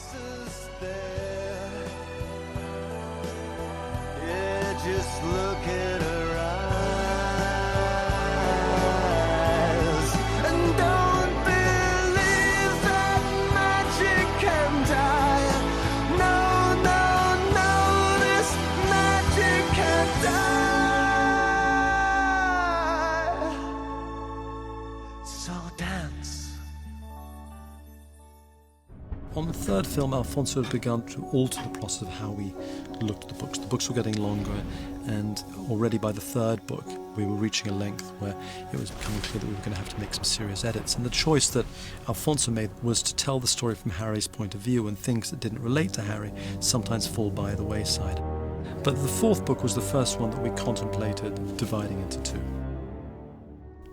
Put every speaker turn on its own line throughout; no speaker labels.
answers there. Yeah, just look at her eyes and don't believe that magic can die. No, no, no, this magic can't die. So dance.
On the third film, Alfonso had begun to alter the process of how we looked at the books. The books were getting longer, and already by the third book, we were reaching a length where it was becoming clear that we were going to have to make some serious edits. And the choice that Alfonso made was to tell the story from Harry's point of view, and things that didn't relate to Harry sometimes fall by the wayside. But the fourth book was the first one that we contemplated dividing into two.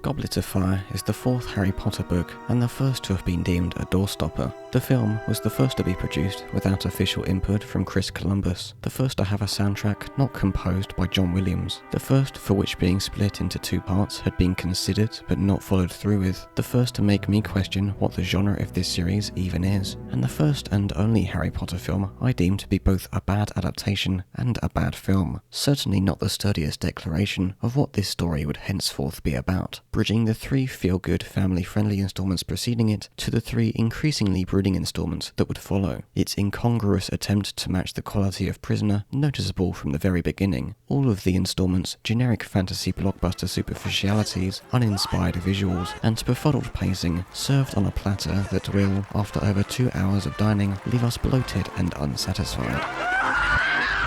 Goblet of Fire is the fourth Harry Potter book and the first to have been deemed a doorstopper. The film was the first to be produced without official input from Chris Columbus, the first to have a soundtrack not composed by John Williams, the first for which being split into two parts had been considered but not followed through with, the first to make me question what the genre of this series even is, and the first and only Harry Potter film I deem to be both a bad adaptation and a bad film, certainly not the sturdiest declaration of what this story would henceforth be about, bridging the three feel-good, family-friendly installments preceding it to the three increasingly brooding installments that would follow. Its incongruous attempt to match the quality of Prisoner, noticeable from the very beginning. All of the installments' generic fantasy blockbuster superficialities, uninspired visuals, and befuddled pacing served on a platter that will, after over 2 hours of dining, leave us bloated and unsatisfied.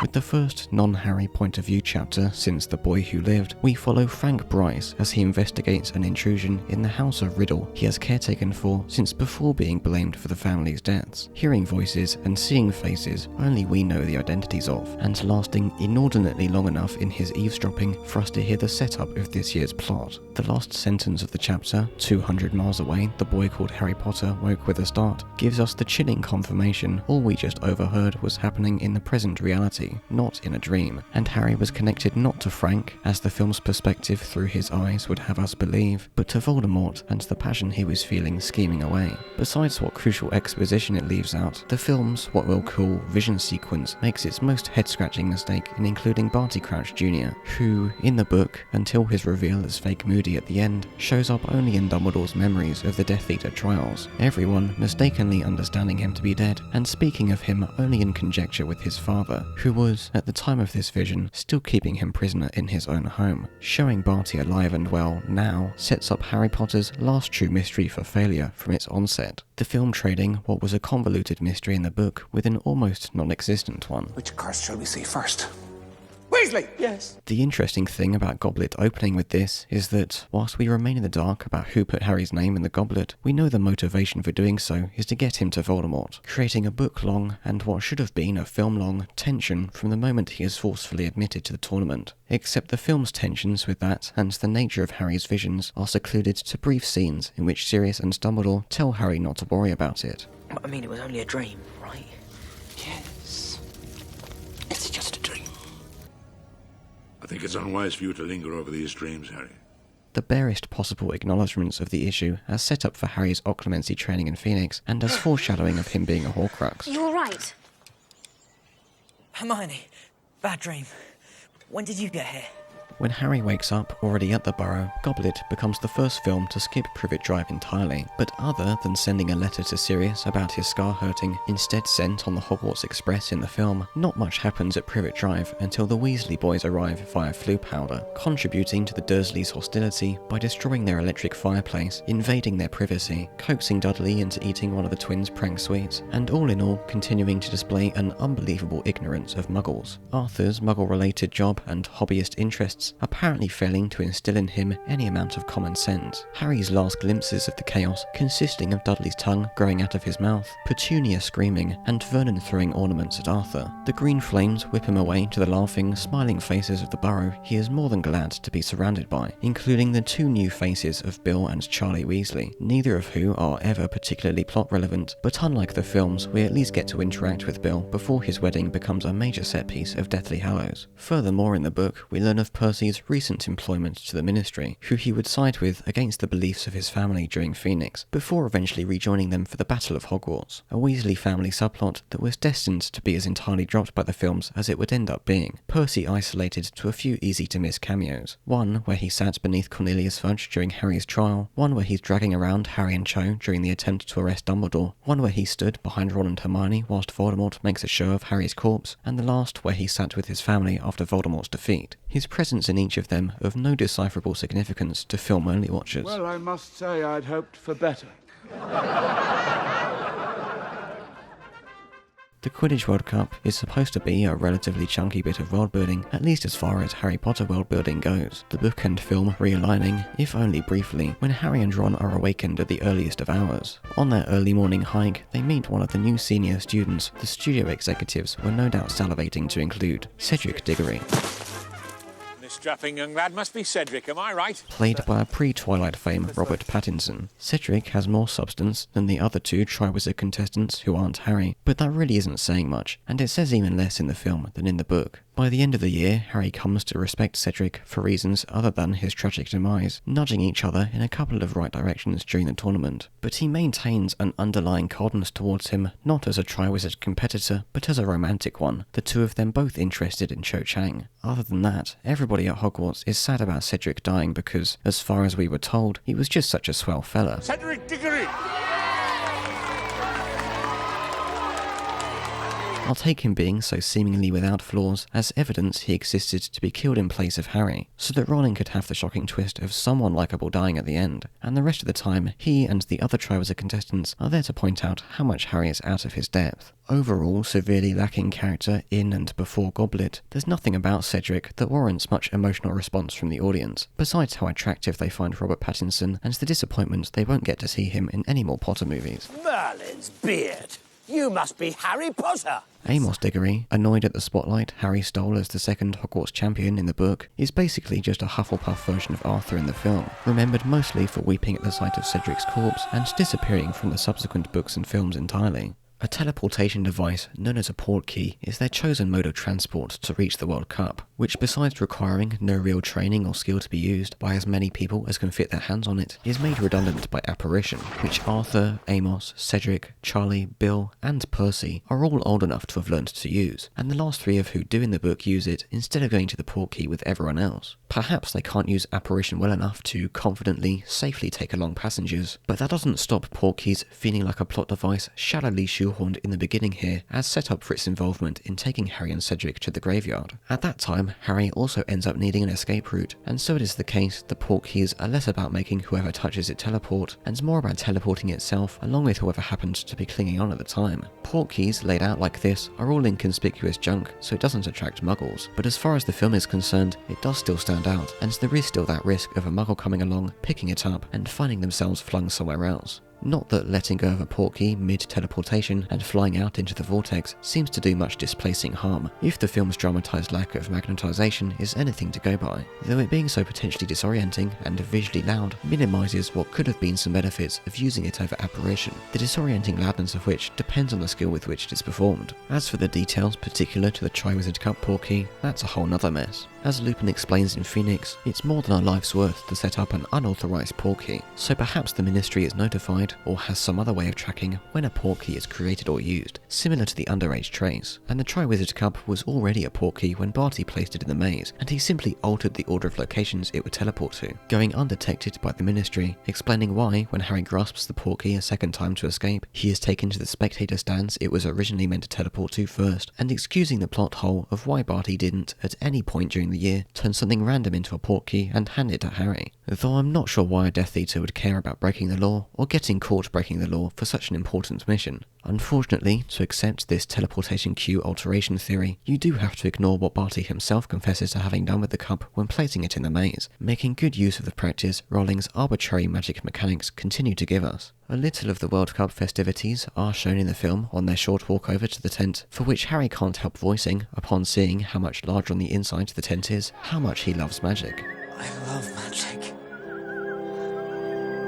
With the first non-Harry point of view chapter since The Boy Who Lived, we follow Frank Bryce as he investigates an intrusion in the house of Riddle he has caretaken for since before being blamed for the family's deaths, hearing voices and seeing faces only we know the identities of, and lasting inordinately long enough in his eavesdropping for us to hear the setup of this year's plot. The last sentence of the chapter, 200 miles away, the boy called Harry Potter woke with a start, gives us the chilling confirmation all we just overheard was happening in the present reality, not in a dream, and Harry was connected not to Frank, as the film's perspective through his eyes would have us believe, but to Voldemort and the passion he was feeling scheming away. Besides what crucial exposition it leaves out, the film's what we'll call vision sequence makes its most head-scratching mistake in including Barty Crouch Jr., who, in the book, until his reveal as fake Moody at the end, shows up only in Dumbledore's memories of the Death Eater trials, everyone mistakenly understanding him to be dead, and speaking of him only in conjecture with his father, who was, at the time of this vision, still keeping him prisoner in his own home. Showing Barty alive and well now sets up Harry Potter's last true mystery for failure from its onset, the film trading what was a convoluted mystery in the book with an almost non-existent one.
Which curse shall we see first? Weasley! Yes.
The interesting thing about Goblet opening with this is that, whilst we remain in the dark about who put Harry's name in the goblet, we know the motivation for doing so is to get him to Voldemort, creating a book-long and what should have been a film-long tension from the moment he is forcefully admitted to the tournament. Except the film's tensions with that and the nature of Harry's visions are secluded to brief scenes in which Sirius and Dumbledore tell Harry not to worry about it.
I mean, it was only a dream, right?
Yes. It's just a dream.
I think it's unwise for you to linger over these dreams, Harry.
The barest possible acknowledgements of the issue as set up for Harry's occlumency training in Phoenix, and as foreshadowing of him being a Horcrux.
You alright?
Hermione, bad dream. When did you get here?
When Harry wakes up, already at the Burrow, Goblet becomes the first film to skip Privet Drive entirely, but other than sending a letter to Sirius about his scar hurting, instead sent on the Hogwarts Express in the film, not much happens at Privet Drive until the Weasley boys arrive via flu powder, contributing to the Dursleys' hostility by destroying their electric fireplace, invading their privacy, coaxing Dudley into eating one of the twins' prank sweets, and all in all continuing to display an unbelievable ignorance of Muggles. Arthur's Muggle-related job and hobbyist interests apparently failing to instill in him any amount of common sense. Harry's last glimpses of the chaos consisting of Dudley's tongue growing out of his mouth, Petunia screaming, and Vernon throwing ornaments at Arthur. The green flames whip him away to the laughing, smiling faces of the Burrow he is more than glad to be surrounded by, including the two new faces of Bill and Charlie Weasley, neither of who are ever particularly plot relevant, but unlike the films, we at least get to interact with Bill before his wedding becomes a major set piece of Deathly Hallows. Furthermore, in the book, we learn of Percy Percy's recent employment to the Ministry, who he would side with against the beliefs of his family during Phoenix, before eventually rejoining them for the Battle of Hogwarts, a Weasley family subplot that was destined to be as entirely dropped by the films as it would end up being. Percy isolated to a few easy-to-miss cameos, one where he sat beneath Cornelius Fudge during Harry's trial, one where he's dragging around Harry and Cho during the attempt to arrest Dumbledore, one where he stood behind Ron and Hermione whilst Voldemort makes a show of Harry's corpse, and the last where he sat with his family after Voldemort's defeat. His presence in each of them of no decipherable significance to film-only watchers.
Well, I must say I'd hoped for better.
The Quidditch World Cup is supposed to be a relatively chunky bit of world-building, at least as far as Harry Potter world-building goes, the book and film realigning, if only briefly, when Harry and Ron are awakened at the earliest of hours. On their early morning hike, they meet one of the new senior students the studio executives were no doubt salivating to include, Cedric Diggory.
This strapping young lad must be Cedric, am I right?
Played by a pre-Twilight fame Robert Pattinson. Cedric has more substance than the other two Triwizard contestants who aren't Harry, but that really isn't saying much, and it says even less in the film than in the book. By the end of the year, Harry comes to respect Cedric for reasons other than his tragic demise, nudging each other in a couple of right directions during the tournament. But he maintains an underlying coldness towards him, not as a Triwizard competitor, but as a romantic one, the two of them both interested in Cho Chang. Other than that, everybody at Hogwarts is sad about Cedric dying because, as far as we were told, he was just such a swell fella.
Cedric Diggory!
I'll take him being so seemingly without flaws as evidence he existed to be killed in place of Harry, so that Rowling could have the shocking twist of someone likeable dying at the end, and the rest of the time he and the other Triwizard contestants are there to point out how much Harry is out of his depth. Overall, severely lacking character in and before Goblet, there's nothing about Cedric that warrants much emotional response from the audience, besides how attractive they find Robert Pattinson and the disappointment they won't get to see him in any more Potter movies.
Merlin's beard! You must be Harry Potter!
Amos Diggory, annoyed at the spotlight Harry stole as the second Hogwarts champion in the book, is basically just a Hufflepuff version of Arthur in the film, remembered mostly for weeping at the sight of Cedric's corpse and disappearing from the subsequent books and films entirely. A teleportation device known as a Portkey is their chosen mode of transport to reach the World Cup, which besides requiring no real training or skill to be used by as many people as can fit their hands on it, is made redundant by apparition, which Arthur, Amos, Cedric, Charlie, Bill, and Percy are all old enough to have learned to use, and the last three of who do in the book use it instead of going to the Portkey with everyone else. Perhaps they can't use apparition well enough to confidently, safely take along passengers, but that doesn't stop Portkeys feeling like a plot device shallowly shoehorned in the beginning here as set up for its involvement in taking Harry and Cedric to the graveyard. At that time, Harry also ends up needing an escape route, and so it is the case the Portkeys are less about making whoever touches it teleport, and more about teleporting itself along with whoever happened to be clinging on at the time. Portkeys laid out like this are all inconspicuous junk, so it doesn't attract muggles, but as far as the film is concerned, it does still stand out, and there is still that risk of a muggle coming along, picking it up, and finding themselves flung somewhere else. Not that letting go of a Portkey mid-teleportation and flying out into the vortex seems to do much displacing harm, if the film's dramatised lack of magnetisation is anything to go by, though it being so potentially disorienting and visually loud minimises what could have been some benefits of using it over apparition, the disorienting loudness of which depends on the skill with which it is performed. As for the details particular to the Triwizard Cup Portkey, that's a whole nother mess. As Lupin explains in Phoenix, it's more than a life's worth to set up an unauthorised Portkey, so perhaps the Ministry is notified or has some other way of tracking when a Portkey is created or used, similar to the underage trace. And the Triwizard Cup was already a Portkey when Barty placed it in the maze, and he simply altered the order of locations it would teleport to, going undetected by the Ministry, explaining why, when Harry grasps the Portkey a second time to escape, he is taken to the spectator stands it was originally meant to teleport to first, and excusing the plot hole of why Barty didn't, at any point during the year, turn something random into a Portkey and hand it to Harry. Though I'm not sure why a Death Eater would care about breaking the law, or getting caught breaking the law for such an important mission. Unfortunately, to accept this teleportation queue alteration theory, you do have to ignore what Barty himself confesses to having done with the cup when placing it in the maze, making good use of the practice Rowling's arbitrary magic mechanics continue to give us. A little of the World Cup festivities are shown in the film on their short walk over to the tent, for which Harry can't help voicing, upon seeing how much larger on the inside the tent is, how much he loves magic.
I love magic.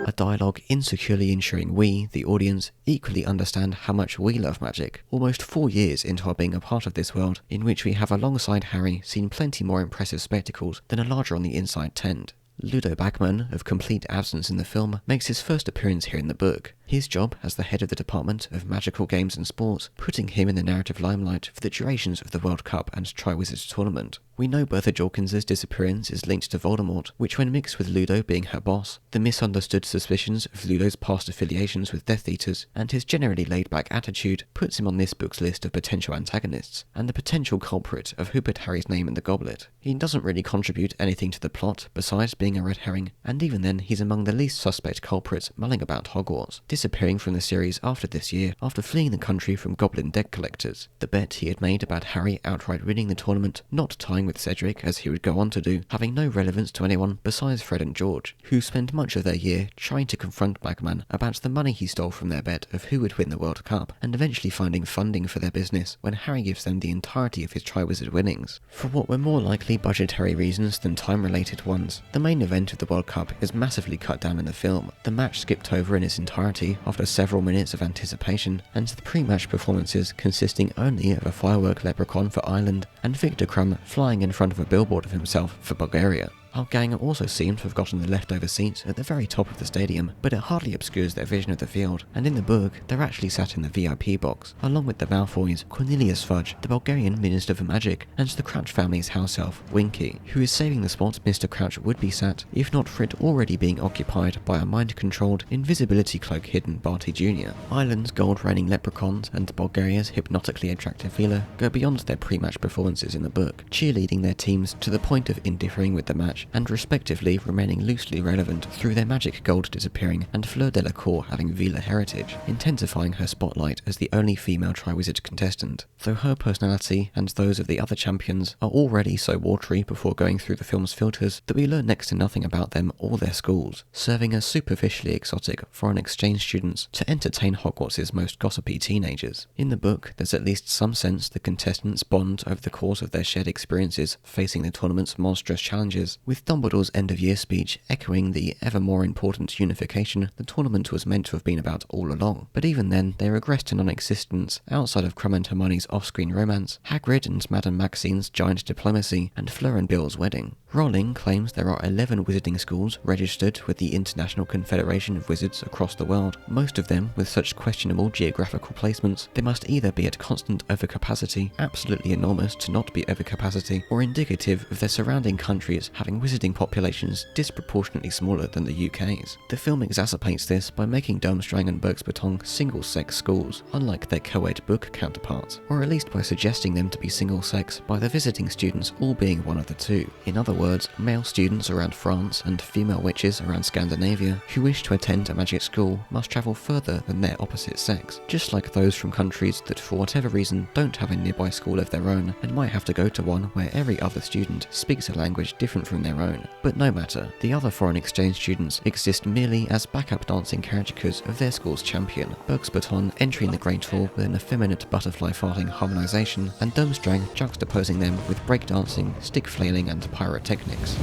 A dialogue insecurely ensuring we, the audience, equally understand how much we love magic, almost 4 years into our being a part of this world, in which we have alongside Harry seen plenty more impressive spectacles than a larger on the inside tent. Ludo Bagman, of complete absence in the film, makes his first appearance here in the book. His job as the head of the Department of Magical Games and Sports, putting him in the narrative limelight for the durations of the World Cup and Triwizard Tournament. We know Bertha Jorkins' disappearance is linked to Voldemort, which when mixed with Ludo being her boss, the misunderstood suspicions of Ludo's past affiliations with Death Eaters, and his generally laid-back attitude, puts him on this book's list of potential antagonists, and the potential culprit of who put Harry's name in the goblet. He doesn't really contribute anything to the plot, besides being a red herring, and even then he's among the least suspect culprits mulling about Hogwarts, disappearing from the series after this year after fleeing the country from goblin deck collectors. The bet he had made about Harry outright winning the tournament, not tying with Cedric as he would go on to do, having no relevance to anyone besides Fred and George, who spend much of their year trying to confront Bagman about the money he stole from their bet of who would win the World Cup, and eventually finding funding for their business when Harry gives them the entirety of his Triwizard winnings. For what were more likely budgetary reasons than time-related ones, the main event of the World Cup is massively cut down in the film, the match skipped over in its entirety after several minutes of anticipation, and the pre-match performances consisting only of a firework leprechaun for Ireland and Victor Krum flying in front of a billboard of himself for Bulgaria. Our gang also seem to have gotten the leftover seats at the very top of the stadium, but it hardly obscures their vision of the field, and in the book, they're actually sat in the VIP box, along with the Malfoys, Cornelius Fudge, the Bulgarian Minister for Magic, and the Crouch family's house elf, Winky, who is saving the spot Mr. Crouch would be sat, if not for it already being occupied by a mind-controlled, invisibility cloak-hidden Barty Jr. Ireland's gold-reigning leprechauns and Bulgaria's hypnotically attractive Vila go beyond their pre-match performances in the book, cheerleading their teams to the point of indiffering with the match, and respectively remaining loosely relevant through their magic gold disappearing and Fleur Delacour having Vila heritage, intensifying her spotlight as the only female Triwizard contestant, though her personality and those of the other champions are already so watery before going through the film's filters that we learn next to nothing about them or their schools, serving as superficially exotic foreign exchange students to entertain Hogwarts' most gossipy teenagers. In the book, there's at least some sense the contestants bond over the course of their shared experiences facing the tournament's monstrous challenges, with Dumbledore's end-of-year speech echoing the ever more important unification the tournament was meant to have been about all along. But even then, they regress to non-existence outside of Krum and Hermione's off-screen romance, Hagrid and Madame Maxine's giant diplomacy, and Fleur and Bill's wedding. Rowling claims there are 11 wizarding schools registered with the International Confederation of Wizards across the world, most of them with such questionable geographical placements they must either be at constant overcapacity, absolutely enormous to not be overcapacity, or indicative of their surrounding countries having wizarding populations disproportionately smaller than the UK's. The film exacerbates this by making Durmstrang and Bergsbotong single-sex schools, unlike their co-ed book counterparts, or at least by suggesting them to be single-sex by the visiting students all being one of the two. In other words, male students around France and female witches around Scandinavia who wish to attend a magic school must travel further than their opposite sex, just like those from countries that for whatever reason don't have a nearby school of their own and might have to go to one where every other student speaks a language different from their own. But no matter, the other foreign exchange students exist merely as backup dancing caricatures of their school's champion, Bergsbotong entering the Great Hall with an effeminate butterfly farting harmonisation, and Durmstrang juxtaposing them with breakdancing, stick flailing and pyrotechnics.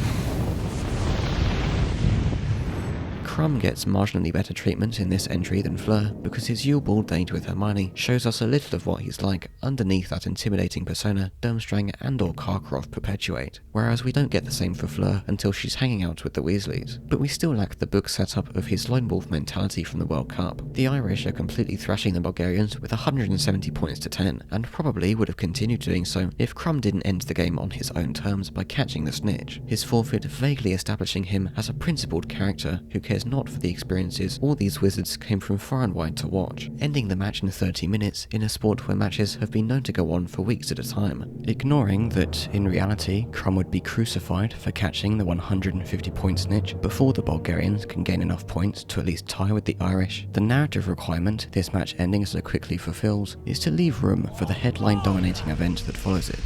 Krum gets marginally better treatment in this entry than Fleur, because his Yule Ball date with Hermione shows us a little of what he's like underneath that intimidating persona Durmstrang and or Karkaroff perpetuate, whereas we don't get the same for Fleur until she's hanging out with the Weasleys. But we still lack the book setup of his lone wolf mentality from the World Cup. The Irish are completely thrashing the Bulgarians with 170 points to 10, and probably would have continued doing so if Krum didn't end the game on his own terms by catching the snitch, his forfeit vaguely establishing him as a principled character who cares not for the experiences all these wizards came from far and wide to watch, ending the match in 30 minutes in a sport where matches have been known to go on for weeks at a time, ignoring that in reality Krum would be crucified for catching the 150 point snitch before the Bulgarians can gain enough points to at least tie with the Irish. The narrative requirement this match ending so quickly fulfills is to leave room for the headline dominating event that follows it.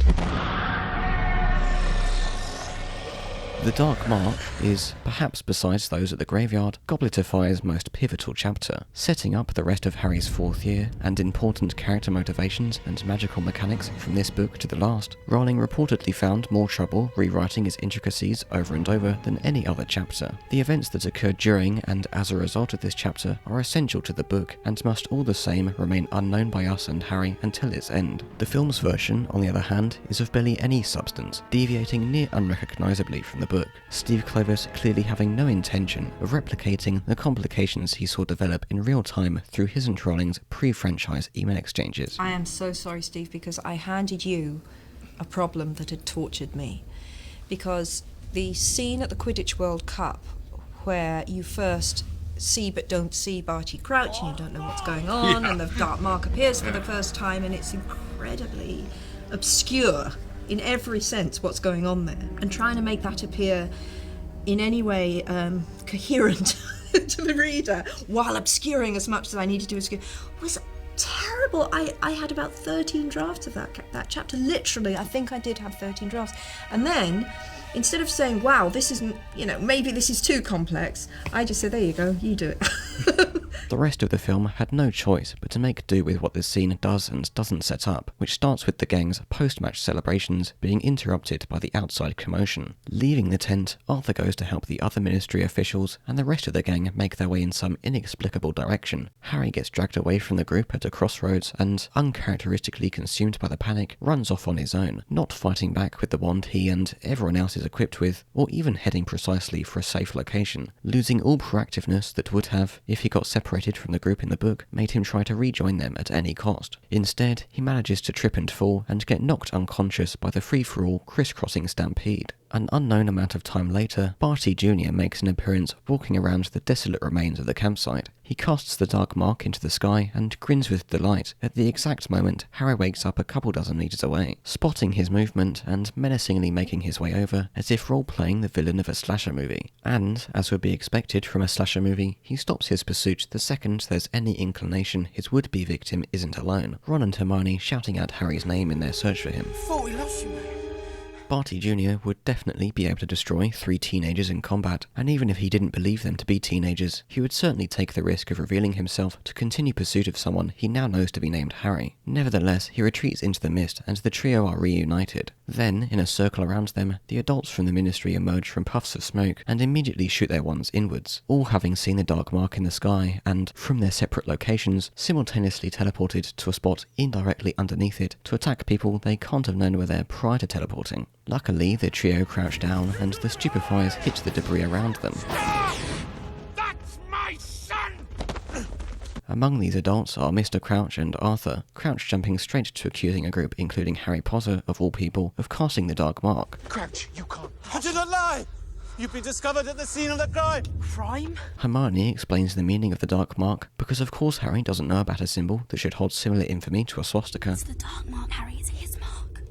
The Dark Mark is, perhaps besides those at the graveyard, Goblet of Fire's most pivotal chapter, setting up the rest of Harry's 4th year and important character motivations and magical mechanics from this book to the last. Rowling reportedly found more trouble rewriting its intricacies over and over than any other chapter. The events that occurred during and as a result of this chapter are essential to the book and must all the same remain unknown by us and Harry until its end. The film's version, on the other hand, is of barely any substance, deviating near unrecognisably from the book. Steve Kloves clearly having no intention of replicating the complications he saw develop in real time through his and Rowling's pre-franchise email exchanges.
I am so sorry, Steve, because I handed you a problem that had tortured me. Because the scene at the Quidditch World Cup where you first see but don't see Barty Crouch and you don't know what's going on, and the Dark Mark appears for the first time, and it's incredibly obscure in every sense what's going on there, and trying to make that appear in any way coherent to the reader while obscuring as much as I needed to obscure was terrible. I had about 13 drafts of that chapter. Literally, I think I did have 13 drafts. And then, instead of saying, wow, this isn't, maybe this is too complex, I just said, there you go, you do it.
The rest of the film had no choice but to make do with what this scene does and doesn't set up, which starts with the gang's post-match celebrations being interrupted by the outside commotion. Leaving the tent, Arthur goes to help the other Ministry officials, and the rest of the gang make their way in some inexplicable direction. Harry gets dragged away from the group at a crossroads and, uncharacteristically consumed by the panic, runs off on his own, not fighting back with the wand he and everyone else is equipped with, or even heading precisely for a safe location, losing all proactiveness that would have, if he got separated from the group in the book, made him try to rejoin them at any cost. Instead, he manages to trip and fall and get knocked unconscious by the free-for-all crisscrossing stampede. An unknown amount of time later, Barty Jr. makes an appearance walking around the desolate remains of the campsite. He casts the Dark Mark into the sky and grins with delight at the exact moment Harry wakes up a couple dozen meters away, spotting his movement and menacingly making his way over as if role-playing the villain of a slasher movie. And, as would be expected from a slasher movie, he stops his pursuit the second there's any inclination his would-be victim isn't alone, Ron and Hermione shouting out Harry's name in their search for him.
Thought we lost you, man.
Barty Jr. would definitely be able to destroy 3 teenagers in combat, and even if he didn't believe them to be teenagers, he would certainly take the risk of revealing himself to continue pursuit of someone he now knows to be named Harry. Nevertheless, he retreats into the mist and the trio are reunited. Then, in a circle around them, the adults from the Ministry emerge from puffs of smoke and immediately shoot their wands inwards, all having seen the Dark Mark in the sky and, from their separate locations, simultaneously teleported to a spot indirectly underneath it to attack people they can't have known were there prior to teleporting. Luckily, the trio crouch down and the stupefiers hit the debris around them.
That's my son!
Among these adults are Mr. Crouch and Arthur, Crouch jumping straight to accusing a group including Harry Potter, of all people, of casting the Dark Mark.
Crouch, you can't.
I did not lie! You've been discovered at the scene of the crime!
Crime?
Hermione explains the meaning of the Dark Mark, because of course Harry doesn't know about a symbol that should hold similar infamy to a swastika.
It's the Dark Mark, Harry. It's his mark.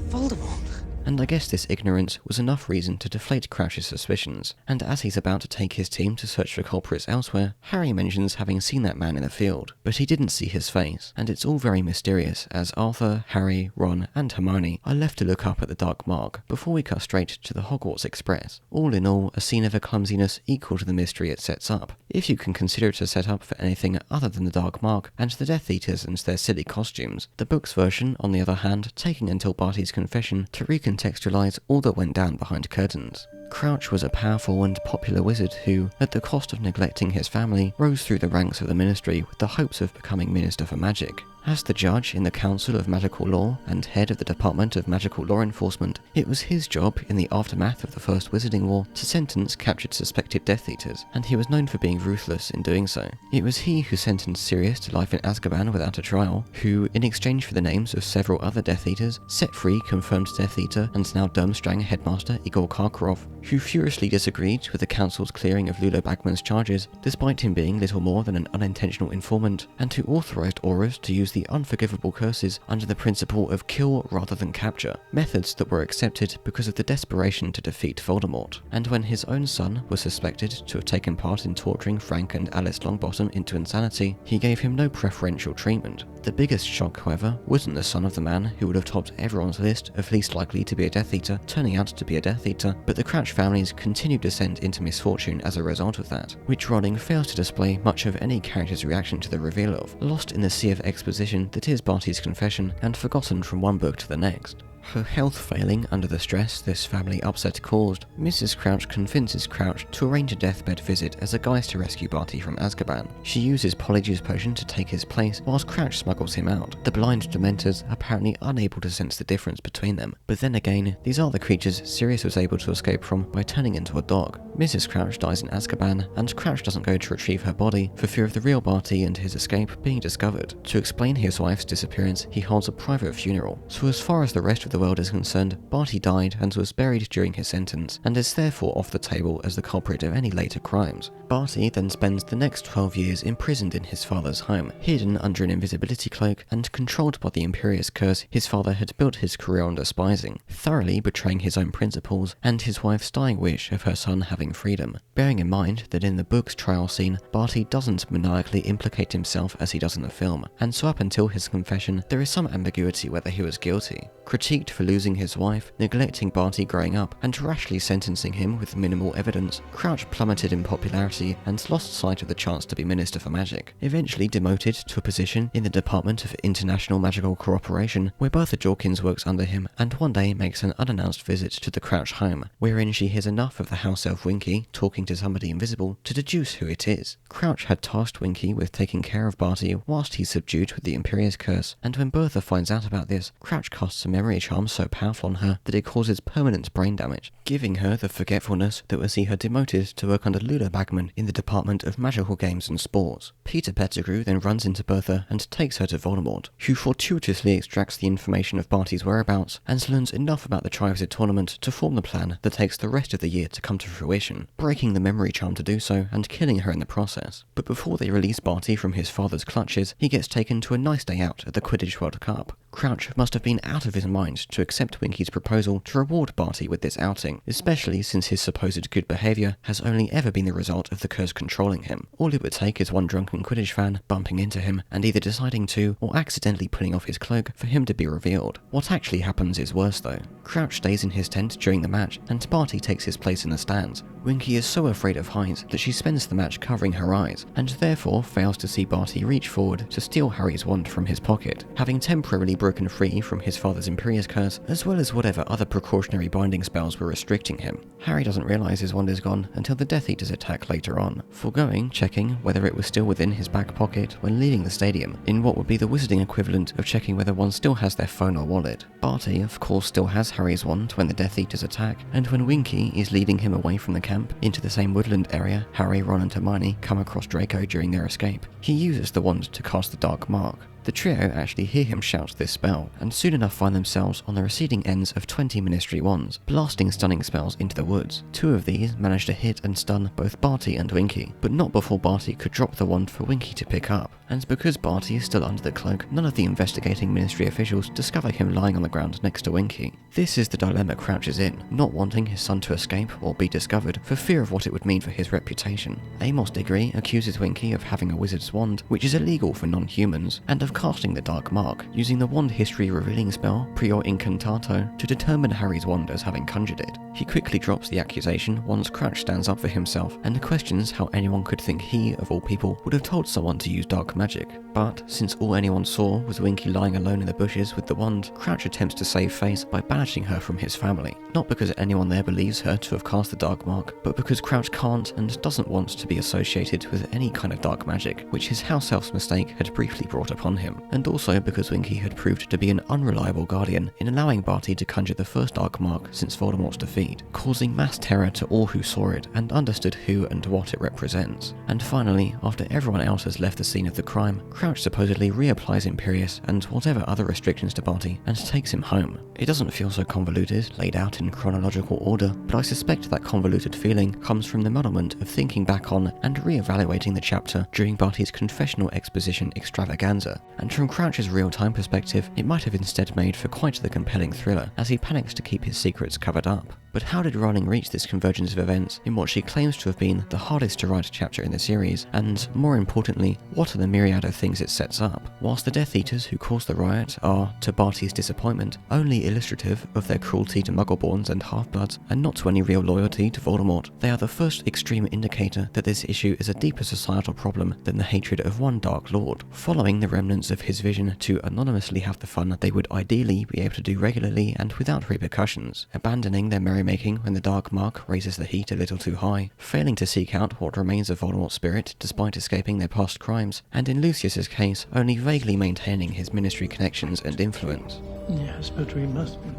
Voldemort?
And I guess this ignorance was enough reason to deflate Crouch's suspicions, and as he's about to take his team to search for culprits elsewhere, Harry mentions having seen that man in the field, but he didn't see his face, and it's all very mysterious as Arthur, Harry, Ron and Hermione are left to look up at the Dark Mark before we cut straight to the Hogwarts Express. All in all, a scene of a clumsiness equal to the mystery it sets up, if you can consider it a setup for anything other than the Dark Mark and the Death Eaters and their silly costumes. The book's version, on the other hand, taking until Barty's confession to recontextualise all that went down behind curtains. Crouch was a powerful and popular wizard who, at the cost of neglecting his family, rose through the ranks of the Ministry with the hopes of becoming Minister for Magic. As the judge in the Council of Magical Law and head of the Department of Magical Law Enforcement, it was his job in the aftermath of the First Wizarding War to sentence captured suspected Death Eaters, and he was known for being ruthless in doing so. It was he who sentenced Sirius to life in Azkaban without a trial, who, in exchange for the names of several other Death Eaters, set free confirmed Death Eater and now Durmstrang headmaster Igor Karkaroff, who furiously disagreed with the Council's clearing of Ludo Bagman's charges, despite him being little more than an unintentional informant, and who authorised Aurors to use the unforgivable curses under the principle of kill rather than capture, methods that were accepted because of the desperation to defeat Voldemort. And when his own son was suspected to have taken part in torturing Frank and Alice Longbottom into insanity, he gave him no preferential treatment. The biggest shock, however, wasn't the son of the man who would have topped everyone's list of least likely to be a Death Eater turning out to be a Death Eater, but the Crouch family's continued descent into misfortune as a result of that, which Rowling fails to display much of any character's reaction to the reveal of, lost in the sea of exposition that is Barty's confession and forgotten from one book to the next. Her health failing under the stress this family upset caused, Mrs. Crouch convinces Crouch to arrange a deathbed visit as a guise to rescue Barty from Azkaban. She uses Polyjuice Potion to take his place, whilst Crouch smuggles him out, the blind Dementors apparently unable to sense the difference between them. But then again, these are the creatures Sirius was able to escape from by turning into a dog. Mrs. Crouch dies in Azkaban, and Crouch doesn't go to retrieve her body for fear of the real Barty and his escape being discovered. To explain his wife's disappearance, he holds a private funeral, so as far as the rest of the world is concerned, Barty died and was buried during his sentence, and is therefore off the table as the culprit of any later crimes. Barty then spends the next 12 years imprisoned in his father's home, hidden under an invisibility cloak and controlled by the imperious curse his father had built his career on despising, thoroughly betraying his own principles and his wife's dying wish of her son having freedom. Bearing in mind that in the book's trial scene, Barty doesn't maniacally implicate himself as he does in the film, and so up until his confession, there is some ambiguity whether he was guilty. Critiqued for losing his wife, neglecting Barty growing up, and rashly sentencing him with minimal evidence, Crouch plummeted in popularity and lost sight of the chance to be Minister for Magic, eventually demoted to a position in the Department of International Magical Cooperation, where Bertha Jorkins works under him, and one day makes an unannounced visit to the Crouch home, wherein she hears enough of the house elf Winky talking to somebody invisible to deduce who it is. Crouch had tasked Winky with taking care of Barty whilst he's subdued with the Imperious Curse, and when Bertha finds out about this, Crouch casts a memory charm so powerful on her that it causes permanent brain damage, giving her the forgetfulness that would see her demoted to work under Luna Bagman in the Department of Magical Games and Sports. Peter Pettigrew then runs into Bertha and takes her to Voldemort, who fortuitously extracts the information of Barty's whereabouts and learns enough about the Triwizard Tournament to form the plan that takes the rest of the year to come to fruition, breaking the memory charm to do so and killing her in the process. But before they release Barty from his father's clutches, he gets taken to a nice day out at the Quidditch World Cup. Crouch must have been out of his mind to accept Winky's proposal to reward Barty with this outing, especially since his supposed good behaviour has only ever been the result of the curse controlling him. All it would take is one drunken Quidditch fan bumping into him and either deciding to or accidentally pulling off his cloak for him to be revealed. What actually happens is worse though. Crouch stays in his tent during the match and Barty takes his place in the stands. Winky is so afraid of heights that she spends the match covering her eyes and therefore fails to see Barty reach forward to steal Harry's wand from his pocket, having temporarily broken free from his father's Imperious Curse as well as whatever other precautionary binding spells were restricting him. Harry doesn't realise his wand is gone until the Death Eaters attack later on, foregoing checking whether it was still within his back pocket when leaving the stadium, in what would be the wizarding equivalent of checking whether one still has their phone or wallet. Barty of course still has Harry's wand when the Death Eaters attack, and when Winky is leading him away from the camp into the same woodland area Harry, Ron and Hermione come across Draco during their escape, he uses the wand to cast the Dark Mark. The trio actually hear him shout this spell, and soon enough find themselves on the receding ends of 20 Ministry wands, blasting stunning spells into the woods. 2 of these manage to hit and stun both Barty and Winky, but not before Barty could drop the wand for Winky to pick up. And because Barty is still under the cloak, none of the investigating Ministry officials discover him lying on the ground next to Winky. This is the dilemma Crouch is in, not wanting his son to escape or be discovered for fear of what it would mean for his reputation. Amos Diggory accuses Winky of having a wizard's wand, which is illegal for non-humans, and of casting the Dark Mark, using the wand history revealing spell Prior Incantato to determine Harry's wand as having conjured it. He quickly drops the accusation once Crouch stands up for himself and questions how anyone could think he, of all people, would have told someone to use dark magic. But since all anyone saw was Winky lying alone in the bushes with the wand, Crouch attempts to save face by banishing her from his family. Not because anyone there believes her to have cast the Dark Mark, but because Crouch can't and doesn't want to be associated with any kind of dark magic, which his house elf's mistake had briefly brought upon him. And also because Winky had proved to be an unreliable guardian in allowing Barty to conjure the first Dark Mark since Voldemort's defeat, causing mass terror to all who saw it and understood who and what it represents. And finally, after everyone else has left the scene of the crime, Crouch supposedly reapplies Imperious and whatever other restrictions to Barty and takes him home. It doesn't feel so convoluted, laid out in chronological order, but I suspect that convoluted feeling comes from the muddlement of thinking back on and re-evaluating the chapter during Barty's confessional exposition extravaganza, and from Crouch's real-time perspective, it might have instead made for quite the compelling thriller as he panics to keep his secrets covered up. But how did Rowling reach this convergence of events in what she claims to have been the hardest to write chapter in the series? And, more importantly, what are the myriad of things it sets up? Whilst the Death Eaters who caused the riot are, to Barty's disappointment, only illustrative of their cruelty to Muggleborns and Half-Bloods, and not to any real loyalty to Voldemort, they are the first extreme indicator that this issue is a deeper societal problem than the hatred of one Dark Lord. Following the remnants of his vision to anonymously have the fun they would ideally be able to do regularly and without repercussions, abandoning their merrymaking when the Dark Mark raises the heat a little too high, failing to seek out what remains of Voldemort's spirit despite escaping their past crimes, and in Lucius's case, only vaguely maintaining his ministry connections and influence.
Yes, but we must be.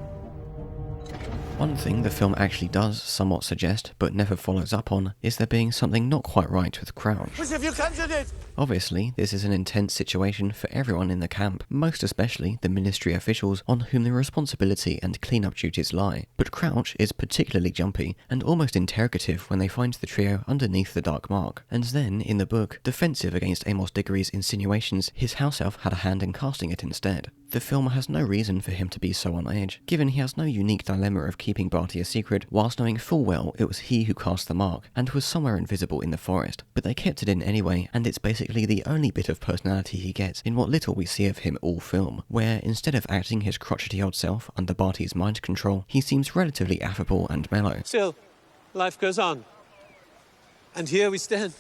One thing the film actually does somewhat suggest, but never follows up on, is there being something not quite right with Crouch.
As if you conjured it!
Obviously, this is an intense situation for everyone in the camp, most especially the ministry officials on whom the responsibility and clean-up duties lie. But Crouch is particularly jumpy and almost interrogative when they find the trio underneath the Dark Mark, and then, in the book, defensive against Amos Diggory's insinuations his house elf had a hand in casting it instead. The film has no reason for him to be so on edge, given he has no unique dilemma of keeping Barty a secret, whilst knowing full well it was he who cast the mark, and was somewhere invisible in the forest. But they kept it in anyway, and it's basically the only bit of personality he gets in what little we see of him all film, where, instead of acting his crotchety old self under Barty's mind control, he seems relatively affable and mellow.
Still, life goes on. And here we stand.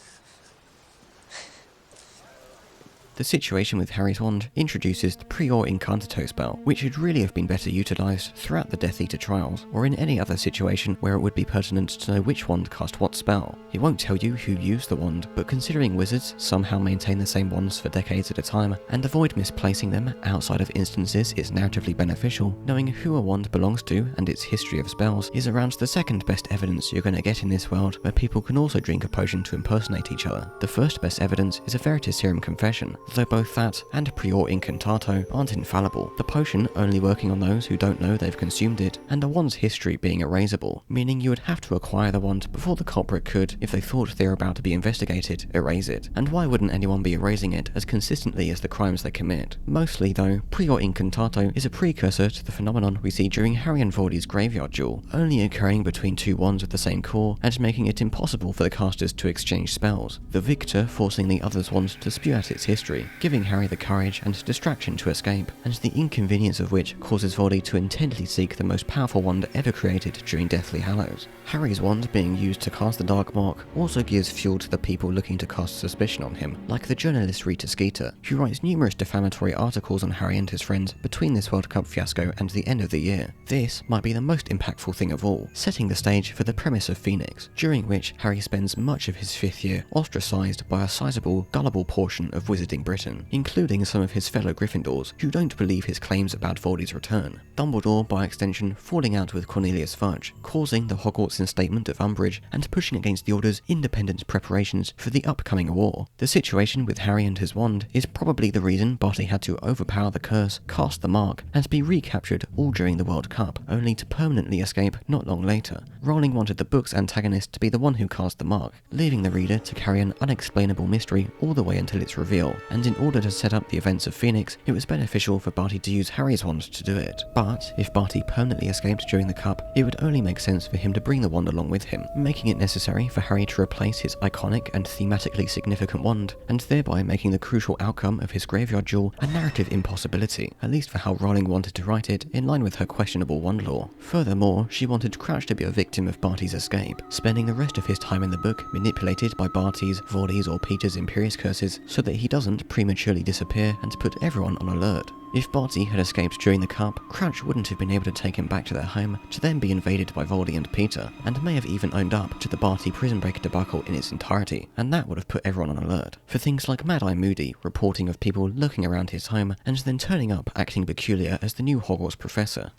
The situation with Harry's wand introduces the Prior Incantato spell, which should really have been better utilised throughout the Death Eater trials, or in any other situation where it would be pertinent to know which wand cast what spell. It won't tell you who used the wand, but considering wizards somehow maintain the same wands for decades at a time, and avoid misplacing them outside of instances it's narratively beneficial, knowing who a wand belongs to and its history of spells is around the second best evidence you're going to get in this world where people can also drink a potion to impersonate each other. The first best evidence is a Veritaserum confession, though both that and Prior Incantato aren't infallible, the potion only working on those who don't know they've consumed it, and a wand's history being erasable, meaning you would have to acquire the wand before the culprit could, if they thought they were about to be investigated, erase it. And why wouldn't anyone be erasing it as consistently as the crimes they commit? Mostly though, Prior Incantato is a precursor to the phenomenon we see during Harry and Voldy's graveyard duel, only occurring between two wands of the same core and making it impossible for the casters to exchange spells, the victor forcing the other's wand to spew out its history, giving Harry the courage and distraction to escape, and the inconvenience of which causes Voldy to intently seek the most powerful wand ever created during Deathly Hallows. Harry's wand being used to cast the Dark Mark also gives fuel to the people looking to cast suspicion on him, like the journalist Rita Skeeter, who writes numerous defamatory articles on Harry and his friends between this World Cup fiasco and the end of the year. This might be the most impactful thing of all, setting the stage for the premise of Phoenix, during which Harry spends much of his 5th year ostracised by a sizable, gullible portion of Wizarding Britain, including some of his fellow Gryffindors who don't believe his claims about Voldy's return. Dumbledore, by extension, falling out with Cornelius Fudge, causing the Hogwarts instatement of Umbridge and pushing against the Order's independent preparations for the upcoming war. The situation with Harry and his wand is probably the reason Barty had to overpower the curse, cast the mark, and be recaptured all during the World Cup, only to permanently escape not long later. Rowling wanted the book's antagonist to be the one who cast the mark, leaving the reader to carry an unexplainable mystery all the way until its reveal, and in order to set up the events of Phoenix, it was beneficial for Barty to use Harry's wand to do it. But if Barty permanently escaped during the Cup, it would only make sense for him to bring the wand along with him, making it necessary for Harry to replace his iconic and thematically significant wand, and thereby making the crucial outcome of his graveyard duel a narrative impossibility, at least for how Rowling wanted to write it, in line with her questionable wand lore. Furthermore, she wanted Crouch to be a victim of Barty's escape, spending the rest of his time in the book manipulated by Barty's, Voldy's or Peter's Imperious curses so that he doesn't prematurely disappear and put everyone on alert. If Barty had escaped during the Cup, Crouch wouldn't have been able to take him back to their home, to then be invaded by Voldy and Peter, and may have even owned up to the Barty prison break debacle in its entirety, and that would have put everyone on alert. For things like Mad-Eye Moody reporting of people lurking around his home, and then turning up acting peculiar as the new Hogwarts professor.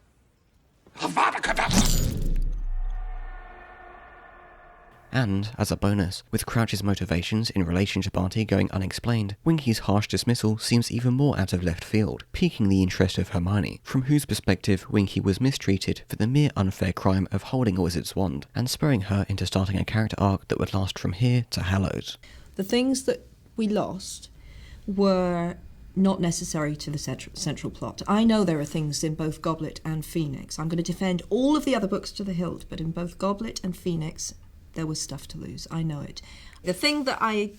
And, as a bonus, with Crouch's motivations in relation to Barty going unexplained, Winky's harsh dismissal seems even more out of left field, piquing the interest of Hermione, from whose perspective Winky was mistreated for the mere unfair crime of holding a wizard's wand, and spurring her into starting a character arc that would last from here to Hallows.
The things that we lost were not necessary to the central plot. I know there are things in both Goblet and Phoenix. I'm going to defend all of the other books to the hilt, but in both Goblet and Phoenix, there was stuff to lose. I know it. The thing that I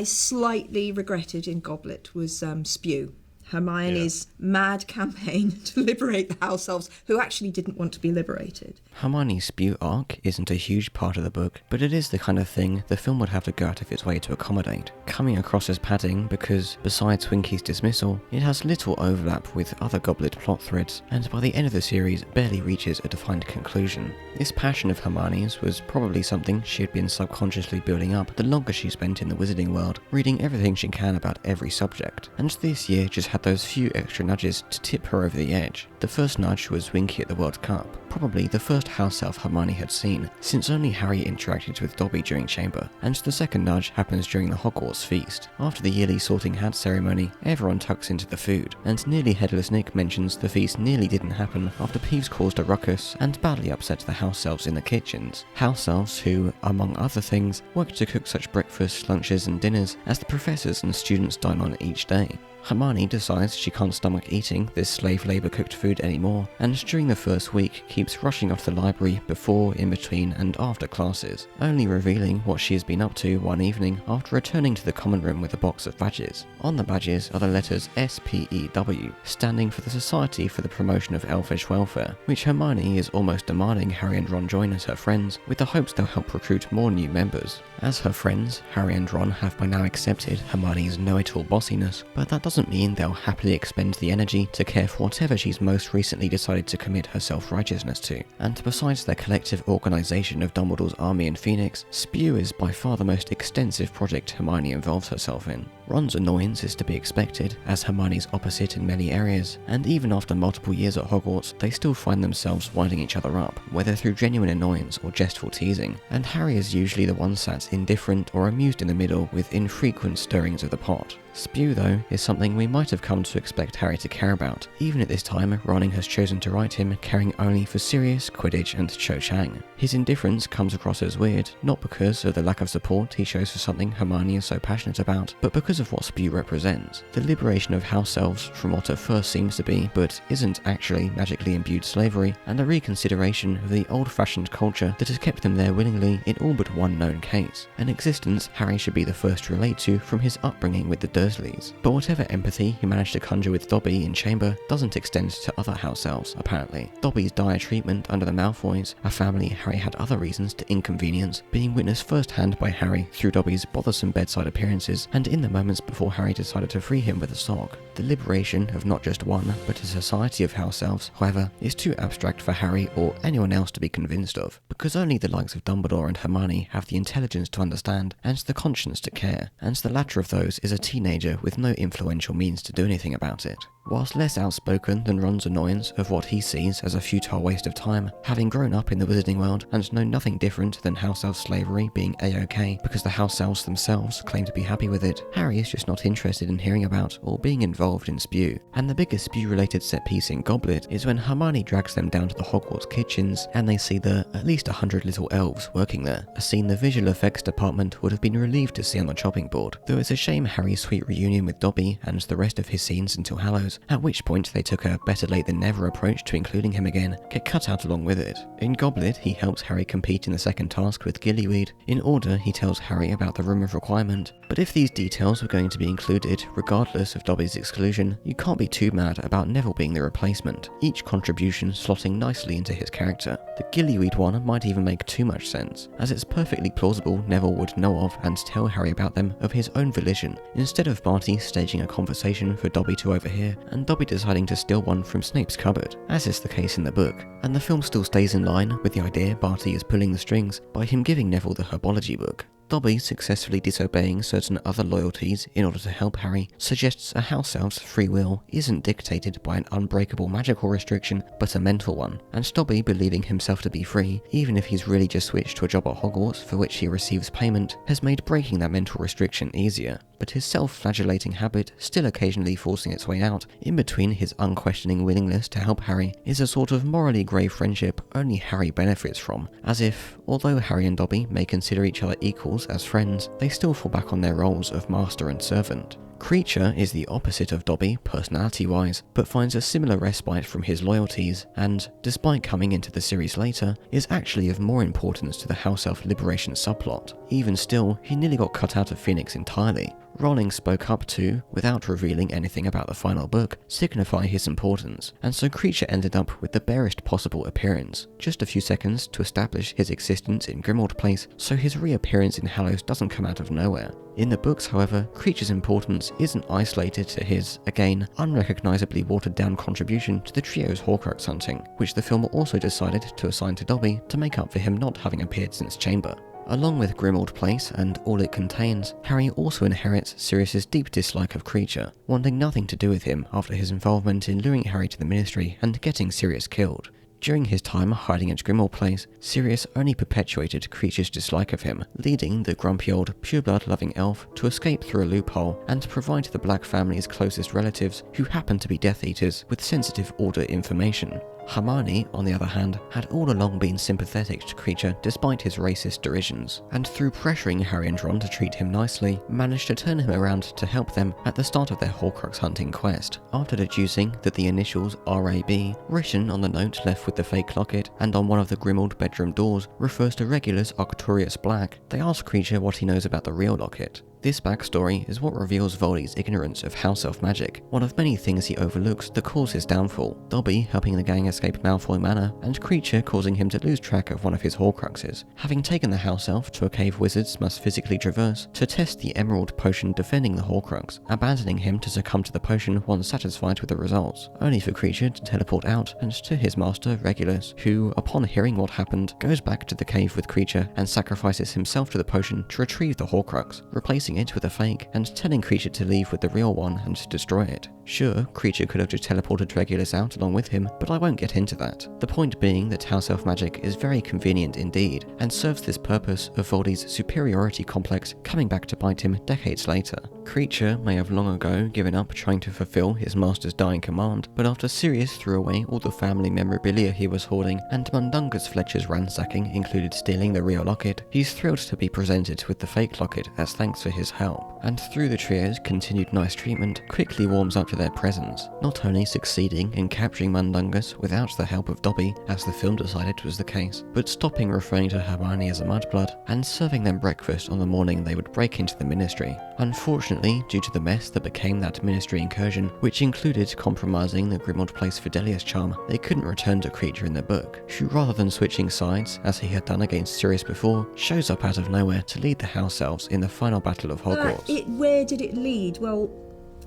slightly regretted in Goblet was S.P.E.W. Hermione's mad campaign to liberate the house elves who actually didn't want to be liberated.
Hermione's S.P.E.W. arc isn't a huge part of the book, but it is the kind of thing the film would have to go out of its way to accommodate, coming across as padding because, besides Winky's dismissal, it has little overlap with other Goblet plot threads, and by the end of the series barely reaches a defined conclusion. This passion of Hermione's was probably something she had been subconsciously building up the longer she spent in the wizarding world, reading everything she can about every subject, and this year just had those few extra nudges to tip her over the edge. The first nudge was Winky at the World Cup, probably the first house elf Hermione had seen, since only Harry interacted with Dobby during Chamber, and the second nudge happens during the Hogwarts feast. After the yearly sorting hat ceremony, everyone tucks into the food, and nearly headless Nick mentions the feast nearly didn't happen after Peeves caused a ruckus and badly upset the house elves in the kitchens. House elves who, among other things, work to cook such breakfasts, lunches and dinners as the professors and students dine on each day. Hermione decides she can't stomach eating this slave labour cooked food anymore, and during the first week keeps rushing off the library before, in between and after classes, only revealing what she has been up to one evening after returning to the common room with a box of badges. On the badges are the letters S.P.E.W, standing for the Society for the Promotion of Elfish Welfare, which Hermione is almost demanding Harry and Ron join as her friends, with the hopes they'll help recruit more new members. As her friends, Harry and Ron have by now accepted Hermione's know-it-all bossiness, but that doesn't mean they'll happily expend the energy to care for whatever she's most recently decided to commit her self-righteousness to. And besides their collective organisation of Dumbledore's army in Phoenix, S.P.E.W. is by far the most extensive project Hermione involves herself in. Ron's annoyance is to be expected, as Hermione's opposite in many areas, and even after multiple years at Hogwarts, they still find themselves winding each other up, whether through genuine annoyance or jestful teasing, and Harry is usually the one sat indifferent or amused in the middle with infrequent stirrings of the pot. S.P.E.W. though, is something we might have come to expect Harry to care about. Even at this time, Rowling has chosen to write him caring only for Sirius, Quidditch and Cho Chang. His indifference comes across as weird, not because of the lack of support he shows for something Hermione is so passionate about, but because of what S.P.E.W. represents. The liberation of house elves from what at first seems to be, but isn't actually, magically imbued slavery, and a reconsideration of the old-fashioned culture that has kept them there willingly in all but one known case, an existence Harry should be the first to relate to from his upbringing with the Dursleys. But whatever empathy he managed to conjure with Dobby in Chamber doesn't extend to other house elves, apparently. Dobby's dire treatment under the Malfoys, a family Harry had other reasons to inconvenience, being witnessed firsthand by Harry through Dobby's bothersome bedside appearances and in the moments before Harry decided to free him with a sock. The liberation of not just one, but a society of house elves, however, is too abstract for Harry or anyone else to be convinced of, because only the likes of Dumbledore and Hermione have the intelligence to understand and the conscience to care, and the latter of those is a teenager with no influential means to do anything about it. Whilst less outspoken than Ron's annoyance of what he sees as a futile waste of time, having grown up in the wizarding world and know nothing different than house elf slavery being a-okay because the house elves themselves claim to be happy with it, Harry is just not interested in hearing about or being involved in S.P.E.W. And the biggest S.P.E.W. related set piece in Goblet is when Hermione drags them down to the Hogwarts kitchens and they see the at least 100 little elves working there, a scene the visual effects department would have been relieved to see on the chopping board, though it's a shame Harry's sweet reunion with Dobby and the rest of his scenes until Hallows, at which point they took a better late than never approach to including him again, get cut out along with it. In Goblet, he helps Harry compete in the second task with Gillyweed. In Order, he tells Harry about the Room of Requirement. But if these details were going to be included, regardless of Dobby's exclusion, you can't be too mad about Neville being the replacement, each contribution slotting nicely into his character. The Gillyweed one might even make too much sense, as it's perfectly plausible Neville would know of and tell Harry about them of his own volition, instead of Barty staging a conversation for Dobby to overhear, and Dobby deciding to steal one from Snape's cupboard, as is the case in the book. And the film still stays in line with the idea Barty is pulling the strings by him giving Neville the herbology book. Dobby successfully disobeying certain other loyalties in order to help Harry suggests a house elf's free will isn't dictated by an unbreakable magical restriction, but a mental one, and Dobby believing himself to be free, even if he's really just switched to a job at Hogwarts for which he receives payment, has made breaking that mental restriction easier. But his self-flagellating habit, still occasionally forcing its way out, in between his unquestioning willingness to help Harry, is a sort of morally grey friendship only Harry benefits from, as if, although Harry and Dobby may consider each other equals as friends, they still fall back on their roles of master and servant. Kreacher is the opposite of Dobby personality-wise, but finds a similar respite from his loyalties and, despite coming into the series later, is actually of more importance to the house elf liberation subplot. Even still, he nearly got cut out of Phoenix entirely. Rowling spoke up to, without revealing anything about the final book, signify his importance, and so Kreacher ended up with the barest possible appearance, just a few seconds to establish his existence in Grimmauld Place, so his reappearance in Hallows doesn't come out of nowhere. In the books, however, Kreacher's importance isn't isolated to his, again, unrecognisably watered-down contribution to the trio's Horcrux hunting, which the film also decided to assign to Dobby to make up for him not having appeared since Chamber. Along with Grimmauld Place and all it contains, Harry also inherits Sirius's deep dislike of Kreacher, wanting nothing to do with him after his involvement in luring Harry to the Ministry and getting Sirius killed. During his time hiding at Grimmauld Place, Sirius only perpetuated Kreacher's dislike of him, leading the grumpy old pureblood-loving elf to escape through a loophole and provide the Black family's closest relatives, who happen to be Death Eaters, with sensitive Order information. Hermione, on the other hand, had all along been sympathetic to Kreacher despite his racist derisions, and through pressuring Harry and Ron to treat him nicely, managed to turn him around to help them at the start of their Horcrux hunting quest. After deducing that the initials RAB, written on the note left with the fake locket and on one of the Grimmauld bedroom doors, refers to Regulus Arcturus Black, they ask Kreacher what he knows about the real locket. This backstory is what reveals Voldy's ignorance of house elf magic, one of many things he overlooks that cause his downfall, Dobby helping the gang escape Malfoy Manor, and Kreacher causing him to lose track of one of his Horcruxes, having taken the house elf to a cave wizards must physically traverse to test the emerald potion defending the Horcrux, abandoning him to succumb to the potion once satisfied with the results, only for Kreacher to teleport out and to his master Regulus, who, upon hearing what happened, goes back to the cave with Kreacher and sacrifices himself to the potion to retrieve the Horcrux, replacing it with a fake and telling Kreacher to leave with the real one and to destroy it. Sure, Kreacher could have just teleported Regulus out along with him, but I won't get into that. The point being that house elf magic is very convenient indeed, and serves this purpose of Voldy's superiority complex coming back to bite him decades later. Kreacher may have long ago given up trying to fulfill his master's dying command, but after Sirius threw away all the family memorabilia he was hoarding, and Mundungus Fletcher's ransacking included stealing the real locket, he's thrilled to be presented with the fake locket as thanks for his help, and through the trio's continued nice treatment, quickly warms up to their presence, not only succeeding in capturing Mundungus without the help of Dobby, as the film decided was the case, but stopping referring to Hermione as a mudblood, and serving them breakfast on the morning they would break into the Ministry. Unfortunately, due to the mess that became that Ministry incursion, which included compromising the Grimmauld Place Fidelius charm, they couldn't return to Kreacher in the book, who rather than switching sides, as he had done against Sirius before, shows up out of nowhere to lead the house elves in the final battle of Hogwarts.
Where did it lead? Well,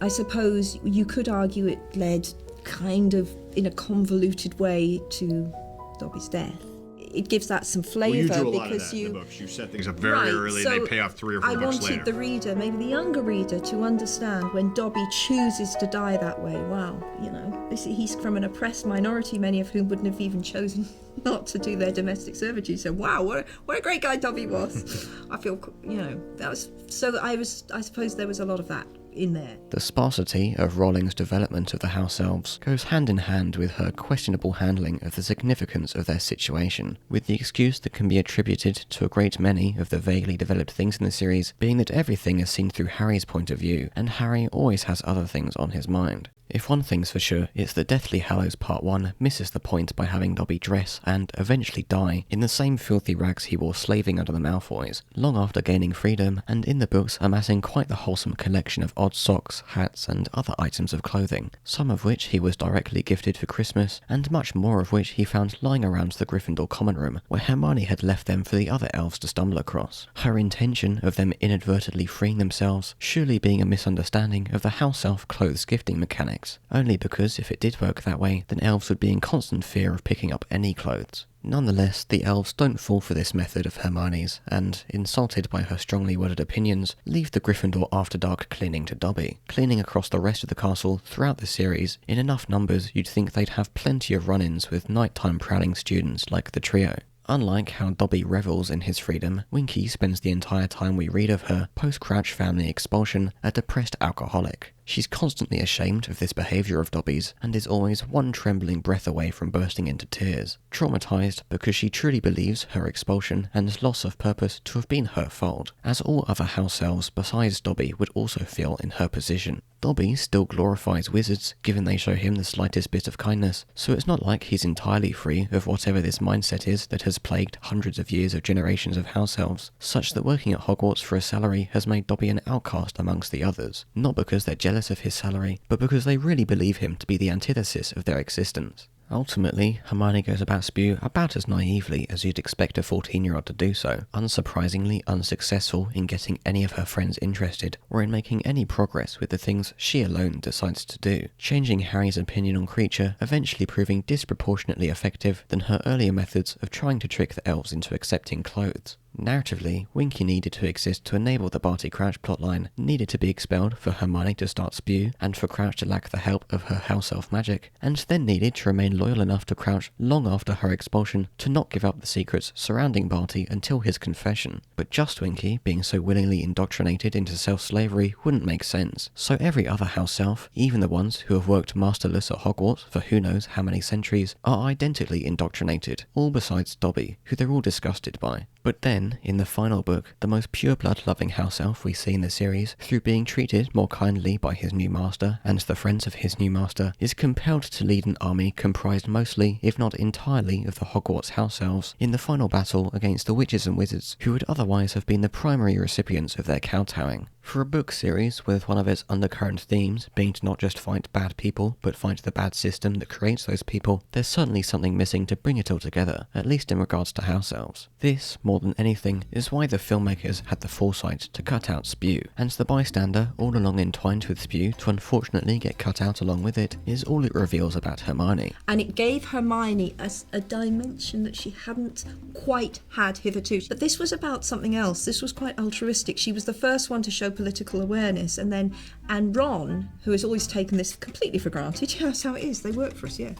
I suppose you could argue it led kind of in a convoluted way to Dobby's death. It gives that some flavour
you do a
because
lot of that
you
in the books. You set things up very early,
so
they pay off 3 or 4 books later.
I wanted the reader, maybe the younger reader, to understand when Dobby chooses to die that way. Wow, you know, he's from an oppressed minority, many of whom wouldn't have even chosen not to do their domestic servitude. So wow, what a great guy Dobby was. I feel, you know, that was so. I suppose there was a lot of that in there.
The sparsity of Rowling's development of the house elves goes hand in hand with her questionable handling of the significance of their situation, with the excuse that can be attributed to a great many of the vaguely developed things in the series being that everything is seen through Harry's point of view, and Harry always has other things on his mind. If one thing's for sure, it's that Deathly Hallows Part 1 misses the point by having Dobby dress, and eventually die, in the same filthy rags he wore slaving under the Malfoys, long after gaining freedom, and in the books amassing quite the wholesome collection of odd socks, hats, and other items of clothing, some of which he was directly gifted for Christmas, and much more of which he found lying around the Gryffindor common room, where Hermione had left them for the other elves to stumble across. Her intention of them inadvertently freeing themselves surely being a misunderstanding of the house elf clothes gifting mechanic, only because if it did work that way, then elves would be in constant fear of picking up any clothes. Nonetheless, the elves don't fall for this method of Hermione's, and, insulted by her strongly worded opinions, leave the Gryffindor After Dark cleaning to Dobby, cleaning across the rest of the castle throughout the series in enough numbers you'd think they'd have plenty of run-ins with nighttime prowling students like the trio. Unlike how Dobby revels in his freedom, Winky spends the entire time we read of her, post-Crouch family expulsion, a depressed alcoholic. She's constantly ashamed of this behaviour of Dobby's, and is always one trembling breath away from bursting into tears, traumatised because she truly believes her expulsion and loss of purpose to have been her fault, as all other house elves besides Dobby would also feel in her position. Dobby still glorifies wizards, given they show him the slightest bit of kindness, so it's not like he's entirely free of whatever this mindset is that has plagued hundreds of years of generations of house elves, such that working at Hogwarts for a salary has made Dobby an outcast amongst the others, not because they're jealous of his salary, but because they really believe him to be the antithesis of their existence. Ultimately, Hermione goes about S.P.E.W about as naively as you'd expect a 14-year-old to do so, unsurprisingly unsuccessful in getting any of her friends interested, or in making any progress with the things she alone decides to do, changing Harry's opinion on Kreacher, eventually proving disproportionately effective than her earlier methods of trying to trick the elves into accepting clothes. Narratively, Winky needed to exist to enable the Barty Crouch plotline, needed to be expelled for Hermione to start S.P.E.W, and for Crouch to lack the help of her house elf magic, and then needed to remain loyal enough to Crouch long after her expulsion to not give up the secrets surrounding Barty until his confession. But just Winky being so willingly indoctrinated into self-slavery wouldn't make sense, so every other house elf, even the ones who have worked masterless at Hogwarts for who knows how many centuries, are identically indoctrinated, all besides Dobby, who they're all disgusted by. But then, in the final book, the most pure-blood loving house elf we see in the series, through being treated more kindly by his new master and the friends of his new master, is compelled to lead an army comprised mostly, if not entirely, of the Hogwarts house elves in the final battle against the witches and wizards who would otherwise have been the primary recipients of their kowtowing. For a book series with one of its undercurrent themes being to not just fight bad people, but fight the bad system that creates those people, there's certainly something missing to bring it all together, at least in regards to house elves. This, more than anything, is why the filmmakers had the foresight to cut out S.P.E.W, and the bystander, all along entwined with S.P.E.W to unfortunately get cut out along with it, is all it reveals about Hermione.
And it gave Hermione a dimension that she hadn't quite had hitherto. But this was about something else. This was quite altruistic. She was the first one to show political awareness, and Ron, who has always taken this completely for granted, that's how it is, they work for us, yeah.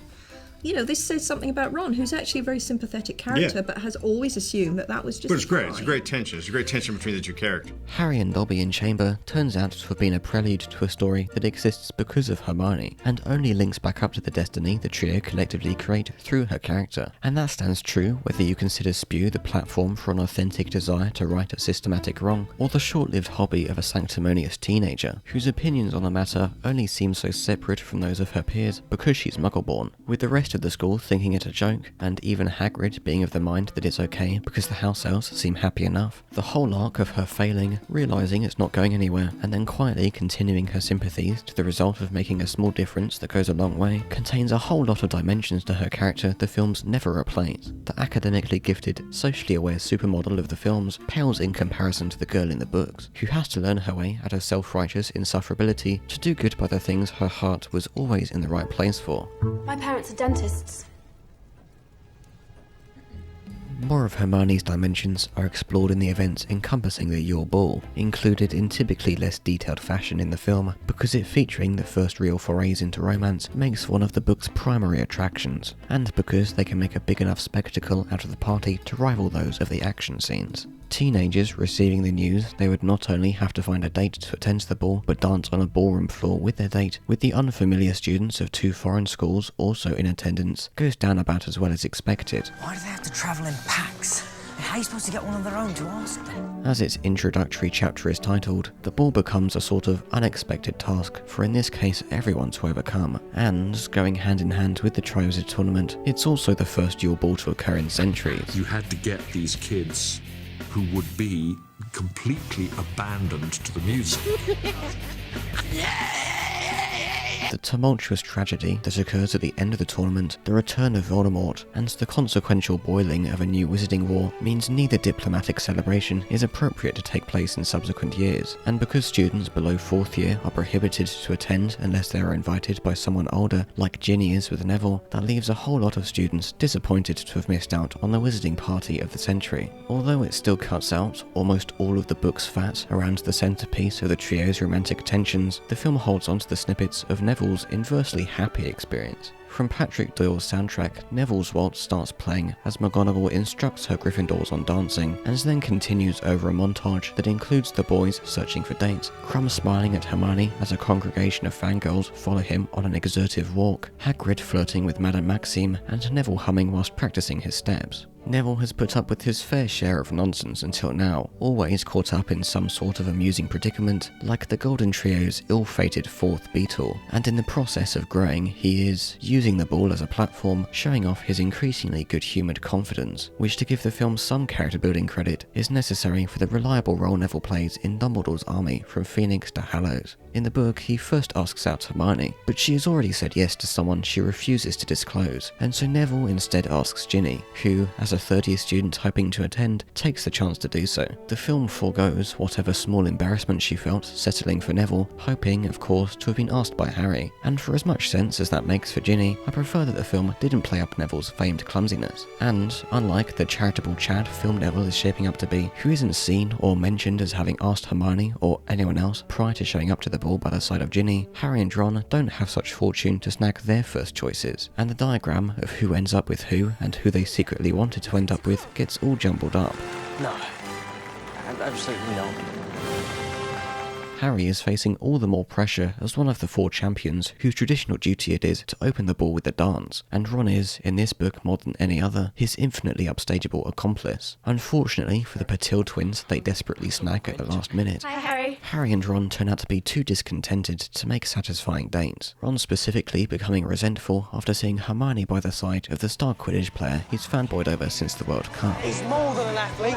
You know, this says something about Ron, who's actually a very sympathetic character, but has always assumed that was just.
But it's great. It's a great tension. It's a great tension between the two characters.
Harry and Dobby in Chamber turns out to have been a prelude to a story that exists because of Hermione, and only links back up to the destiny the trio collectively create through her character. And that stands true whether you consider S.P.E.W the platform for an authentic desire to right a systematic wrong, or the short-lived hobby of a sanctimonious teenager, whose opinions on the matter only seem so separate from those of her peers because she's Muggle-born, with the rest of the school thinking it a joke, and even Hagrid being of the mind that it's okay because the house elves seem happy enough. The whole arc of her failing, realising it's not going anywhere, and then quietly continuing her sympathies to the result of making a small difference that goes a long way, contains a whole lot of dimensions to her character the films never replace. The academically gifted, socially aware supermodel of the films pales in comparison to the girl in the books, who has to learn her way out of self-righteous insufferability to do good by the things her heart was always in the right place for.
My parents are dentists.
More of Hermione's dimensions are explored in the events encompassing the Yule Ball, included in typically less detailed fashion in the film, because it featuring the first real forays into romance makes one of the book's primary attractions, and because they can make a big enough spectacle out of the party to rival those of the action scenes. Teenagers receiving the news they would not only have to find a date to attend the ball, but dance on a ballroom floor with their date, with the unfamiliar students of two foreign schools also in attendance, goes down about as well as expected.
Why do they have to travel in packs? How are you supposed to get one of their own to ask them?
As its introductory chapter is titled, the ball becomes a sort of unexpected task for in this case everyone to overcome, and going hand in hand with the Triwizard Tournament, it's also the first Yule Ball to occur in centuries.
You had to get these kids who would be completely abandoned to the music.
The tumultuous tragedy that occurs at the end of the tournament, the return of Voldemort, and the consequential boiling of a new wizarding war means neither diplomatic celebration is appropriate to take place in subsequent years, and because students below 4th year are prohibited to attend unless they are invited by someone older, like Ginny is with Neville, that leaves a whole lot of students disappointed to have missed out on the wizarding party of the century. Although it still cuts out almost all of the book's fat around the centrepiece of the trio's romantic tensions, the film holds on to the snippets of Neville's inversely happy experience. From Patrick Doyle's soundtrack, Neville's waltz starts playing as McGonagall instructs her Gryffindors on dancing, and then continues over a montage that includes the boys searching for dates, Krum smiling at Hermione as a congregation of fangirls follow him on an exertive walk, Hagrid flirting with Madame Maxime, and Neville humming whilst practicing his steps. Neville has put up with his fair share of nonsense until now, always caught up in some sort of amusing predicament, like the Golden Trio's ill-fated fourth Beetle, and in the process of growing, he is using the ball as a platform, showing off his increasingly good-humoured confidence, which, to give the film some character-building credit, is necessary for the reliable role Neville plays in Dumbledore's army from Phoenix to Hallows. In the book, he first asks out Hermione, but she has already said yes to someone she refuses to disclose, and so Neville instead asks Ginny, who, as a third-year student hoping to attend, takes the chance to do so. The film forgoes whatever small embarrassment she felt settling for Neville, hoping, of course, to have been asked by Harry, and for as much sense as that makes for Ginny, I prefer that the film didn't play up Neville's famed clumsiness. And, unlike the charitable Chad film Neville is shaping up to be, who isn't seen or mentioned as having asked Hermione or anyone else prior to showing up to the ball by the side of Ginny, Harry and Ron don't have such fortune to snag their first choices, and the diagram of who ends up with who and who they secretly wanted to end up with gets all jumbled up.
No. Absolutely not.
Harry is facing all the more pressure as one of the four champions whose traditional duty it is to open the ball with the dance, and Ron is, in this book more than any other, his infinitely upstageable accomplice. Unfortunately for the Patil twins they desperately snag at the last minute,
Hi, Harry.
Harry and Ron turn out to be too discontented to make satisfying dates, Ron specifically becoming resentful after seeing Hermione by the side of the star Quidditch player he's fanboyed over since the World Cup.
He's more than an athlete.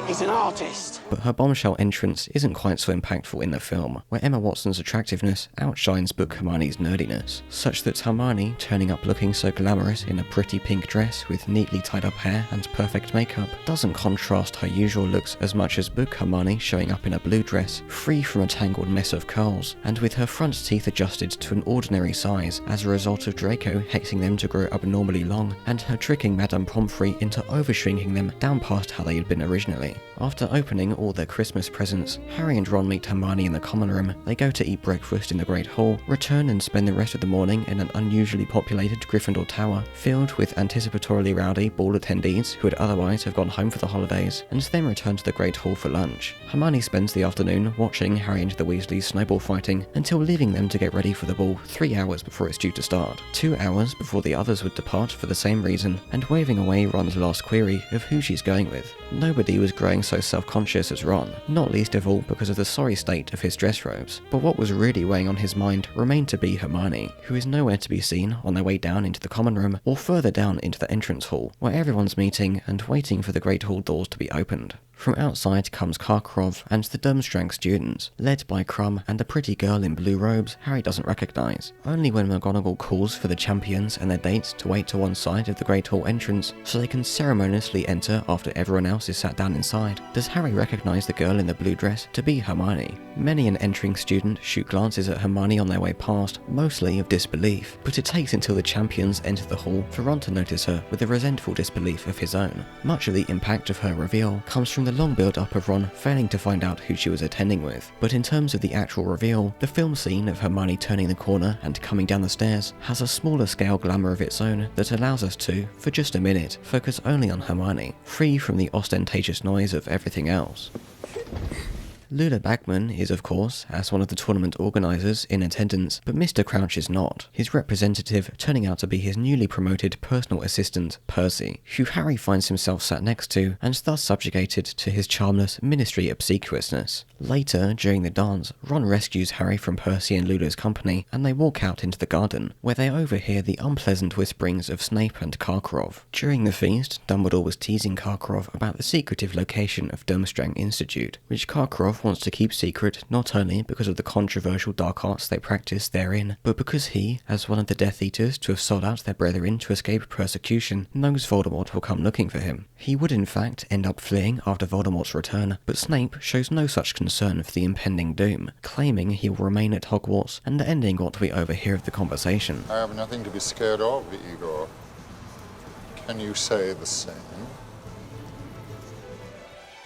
He's an artist.
But her bombshell entrance isn't quite so impactful in the film, where Emma Watson's attractiveness outshines book Hermione's nerdiness, such that Hermione, turning up looking so glamorous in a pretty pink dress with neatly tied up hair and perfect makeup, doesn't contrast her usual looks as much as book Hermione showing up in a blue dress, free from a tangled mess of curls, and with her front teeth adjusted to an ordinary size as a result of Draco hexing them to grow abnormally long, and her tricking Madame Pomfrey into overshrinking them down past how they had been originally. After opening all their Christmas presents, Harry and Ron meet Hermione in the common room, they go to eat breakfast in the Great Hall, return and spend the rest of the morning in an unusually populated Gryffindor tower, filled with anticipatorily rowdy ball attendees who would otherwise have gone home for the holidays, and then return to the Great Hall for lunch. Hermione spends the afternoon watching Harry and the Weasleys snowball fighting, until leaving them to get ready for the ball 3 hours before it's due to start, 2 hours before the others would depart for the same reason, and waving away Ron's last query of who she's going with. Nobody was growing so self-conscious as Ron, not least of all because of the sorry state of his dress robes, but what was really weighing on his mind remained to be Hermione, who is nowhere to be seen on their way down into the common room or further down into the entrance hall, where everyone's meeting and waiting for the Great Hall doors to be opened. From outside comes Karkaroff and the Durmstrang students, led by Krum and a pretty girl in blue robes Harry doesn't recognise. Only when McGonagall calls for the champions and their dates to wait to one side of the Great Hall entrance so they can ceremoniously enter after everyone else is sat down inside, does Harry recognise the girl in the blue dress to be Hermione. Many an entering student shoot glances at Hermione on their way past, mostly of disbelief, but it takes until the champions enter the hall for Ron to notice her with a resentful disbelief of his own. Much of the impact of her reveal comes from the long build-up of Ron failing to find out who she was attending with, but in terms of the actual reveal, the film scene of Hermione turning the corner and coming down the stairs has a smaller scale glamour of its own that allows us to, for just a minute, focus only on Hermione, free from the ostentatious noise of everything else. Lula Bagman is, of course, as one of the tournament organisers, in attendance, but Mr. Crouch is not, his representative turning out to be his newly promoted personal assistant, Percy, who Harry finds himself sat next to, and thus subjugated to his charmless ministry obsequiousness. Later, during the dance, Ron rescues Harry from Percy and Lula's company, and they walk out into the garden, where they overhear the unpleasant whisperings of Snape and Karkaroff. During the feast, Dumbledore was teasing Karkaroff about the secretive location of Durmstrang Institute, which Karkaroff wants to keep secret not only because of the controversial dark arts they practice therein, but because he, as one of the Death Eaters to have sold out their brethren to escape persecution, knows Voldemort will come looking for him. He would in fact end up fleeing after Voldemort's return, but Snape shows no such concern for the impending doom, claiming he will remain at Hogwarts and ending what we overhear of the conversation.
I have nothing to be scared of, Igor. Can you say the same?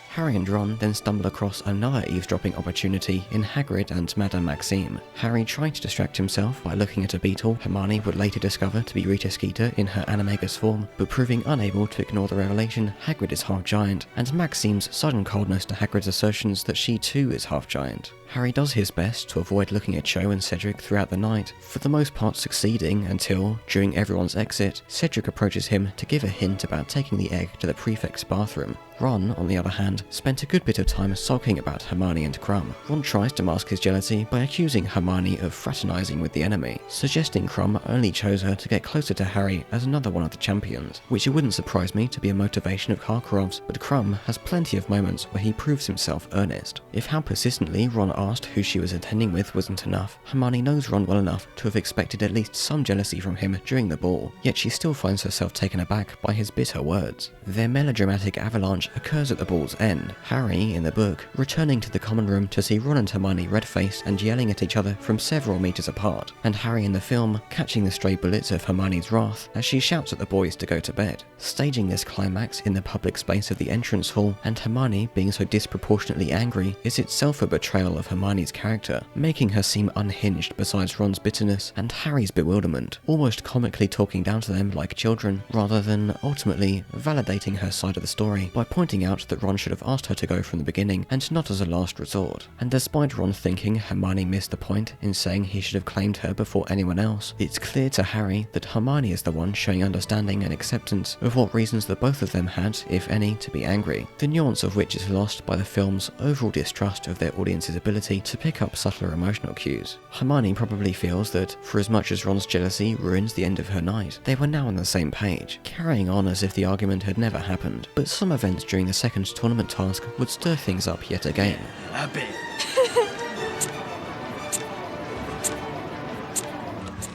Harry and Ron then stumble across another eavesdropping opportunity in Hagrid and Madame Maxime. Harry trying to distract himself by looking at a beetle Hermione would later discover to be Rita Skeeter in her animagus form, but proving unable to ignore the revelation Hagrid is half giant, and Maxime's sudden coldness to Hagrid's assertions that she too is half giant. Harry does his best to avoid looking at Cho and Cedric throughout the night, for the most part succeeding until, during everyone's exit, Cedric approaches him to give a hint about taking the egg to the prefect's bathroom. Ron, on the other hand, spent a good bit of time sulking about Hermione and Krum. Ron tries to mask his jealousy by accusing Hermione of fraternising with the enemy, suggesting Krum only chose her to get closer to Harry as another one of the champions, which it wouldn't surprise me to be a motivation of Karkaroff's, but Krum has plenty of moments where he proves himself earnest. If how persistently Ron asked who she was attending with wasn't enough, Hermione knows Ron well enough to have expected at least some jealousy from him during the ball, yet she still finds herself taken aback by his bitter words. Their melodramatic avalanche occurs at the ball's end, Harry, in the book, returning to the common room to see Ron and Hermione red-faced and yelling at each other from several metres apart, and Harry in the film catching the stray bullets of Hermione's wrath as she shouts at the boys to go to bed. Staging this climax in the public space of the entrance hall, and Hermione being so disproportionately angry, is itself a betrayal of Hermione's character, making her seem unhinged besides Ron's bitterness and Harry's bewilderment, almost comically talking down to them like children, rather than ultimately validating her side of the story by pointing out that Ron should have asked her to go from the beginning and not as a last resort. And despite Ron thinking Hermione missed the point in saying he should have claimed her before anyone else, it's clear to Harry that Hermione is the one showing understanding and acceptance of what reasons the both of them had, if any, to be angry, the nuance of which is lost by the film's overall distrust of their audience's ability to pick up subtler emotional cues. Hermione probably feels that, for as much as Ron's jealousy ruins the end of her night, they were now on the same page, carrying on as if the argument had never happened, but some events during the second tournament task would stir things up yet again.
A bit.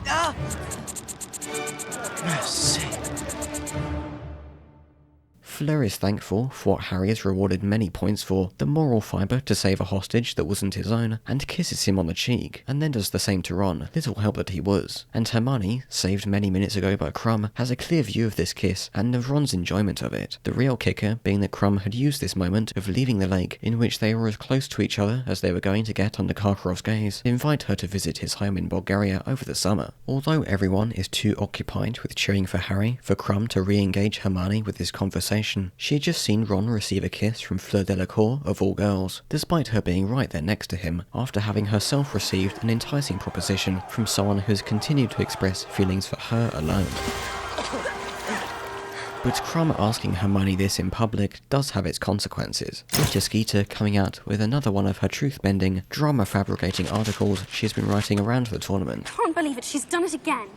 Ah! Mercy.
Fleur is thankful for what Harry has rewarded many points for, the moral fibre to save a hostage that wasn't his own, and kisses him on the cheek, and then does the same to Ron, little help that he was. And Hermione, saved many minutes ago by Krum, has a clear view of this kiss and of Ron's enjoyment of it, the real kicker being that Krum had used this moment of leaving the lake, in which they were as close to each other as they were going to get under Karkaroff's gaze, to invite her to visit his home in Bulgaria over the summer. Although everyone is too occupied with cheering for Harry for Krum to re-engage Hermione with this conversation, she had just seen Ron receive a kiss from Fleur Delacour, of all girls, despite her being right there next to him, after having herself received an enticing proposition from someone who has continued to express feelings for her alone. But Krum asking Hermione this in public does have its consequences. Rita Skeeter coming out with another one of her truth-bending, drama-fabricating articles she's been writing around the tournament.
Can't believe it, she's done it again.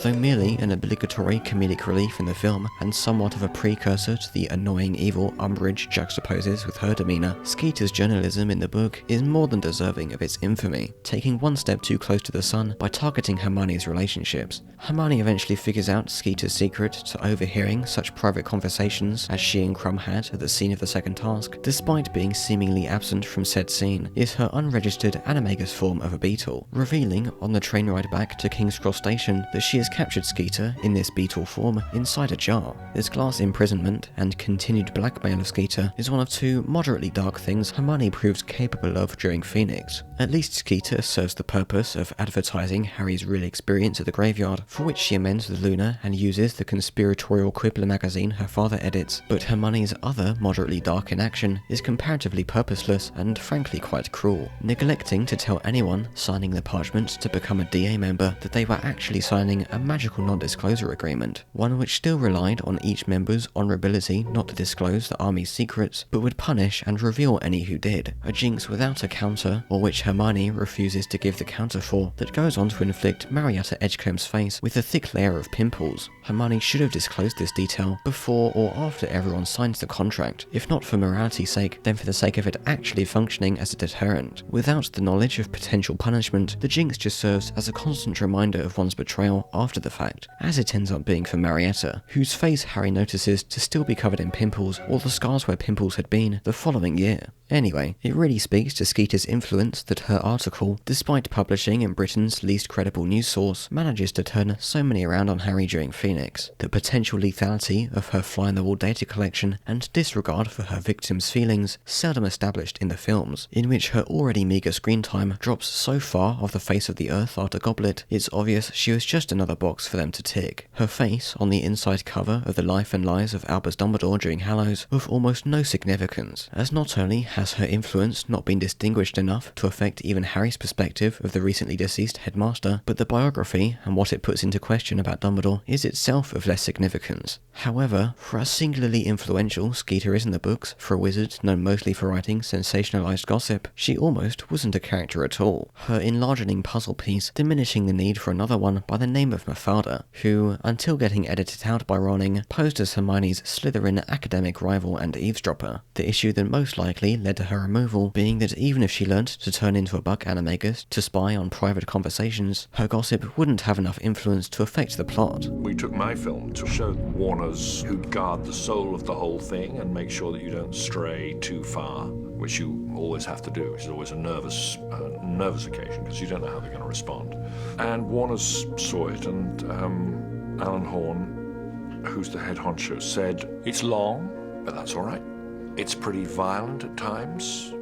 Though merely an obligatory comedic relief in the film, and somewhat of a precursor to the annoying evil Umbridge juxtaposes with her demeanour, Skeeter's journalism in the book is more than deserving of its infamy, taking one step too close to the sun by targeting Hermione's relationships. Hermione eventually figures out Skeeter's secret to overhearing such private conversations as she and Krum had at the scene of the second task, despite being seemingly absent from said scene, is her unregistered animagus form of a beetle, revealing on the train ride back to King's Cross Station that she has captured Skeeter in this beetle form inside a jar. This glass imprisonment and continued blackmail of Skeeter is one of two moderately dark things Hermione proves capable of during Phoenix. At least Skeeter serves the purpose of advertising Harry's real experience at the graveyard, for which she amends the Luna and uses the conspiratorial Quibbler magazine her father edits, but Hermione's other moderately dark inaction is comparatively purposeless and frankly quite cruel, neglecting to tell anyone signing the parchment to become a DA member that they were actually signing a magical non-disclosure agreement, one which still relied on each member's honourability not to disclose the army's secrets, but would punish and reveal any who did, a jinx without a counter, or which Hermione refuses to give the counter for, that goes on to inflict Marietta Edgecombe's face with a thick layer of pimples. Hermione should have disclosed this detail before or after everyone signs the contract, if not for morality's sake, then for the sake of it actually functioning as a deterrent. Without the knowledge of potential punishment, the jinx just serves as a constant reminder of one's betrayal after the fact, as it ends up being for Marietta, whose face Harry notices to still be covered in pimples, or the scars where pimples had been, the following year. Anyway, it really speaks to Skeeter's influence that her article, despite publishing in Britain's least credible news source, manages to turn so many around on Harry during Phoenix. The potential lethality of her fly-on-the-wall data collection and disregard for her victims' feelings, seldom established in the films, in which her already meagre screen time drops so far off the face of the earth after Goblet, it's obvious she was just another box for them to tick. Her face, on the inside cover of The Life and Lies of Albus Dumbledore during Hallows, of almost no significance, as not only has her influence not been distinguished enough to affect even Harry's perspective of the recently deceased headmaster, but the biography and what it puts into question about Dumbledore is itself of less significance. However, for as singularly influential Skeeter is in the books, for a wizard known mostly for writing sensationalized gossip, she almost wasn't a character at all, her enlarging puzzle piece diminishing the need for another one by the name of Mafalda, who, until getting edited out by Rowling, posed as Hermione's Slytherin academic rival and eavesdropper, the issue that most likely led to her removal being that even if she learnt to turn into a buck animagus to spy on private conversations, her gossip wouldn't have enough influence to affect the plot.
We took my film to show Warners who guard the soul of the whole thing and make sure that you don't stray too far, which you always have to do, which is always a nervous occasion because you don't know how they're going to respond. And Warners saw it, and Alan Horn, who's the head honcho, said, "It's long, but that's all right. It's pretty violent at times,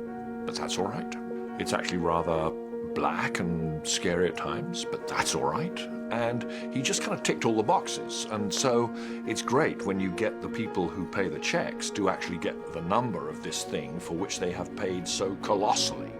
but that's all right. It's actually rather black and scary at times, but that's all right." And he just kind of ticked all the boxes. And so it's great when you get the people who pay the checks to actually get the number of this thing for which they have paid so colossally.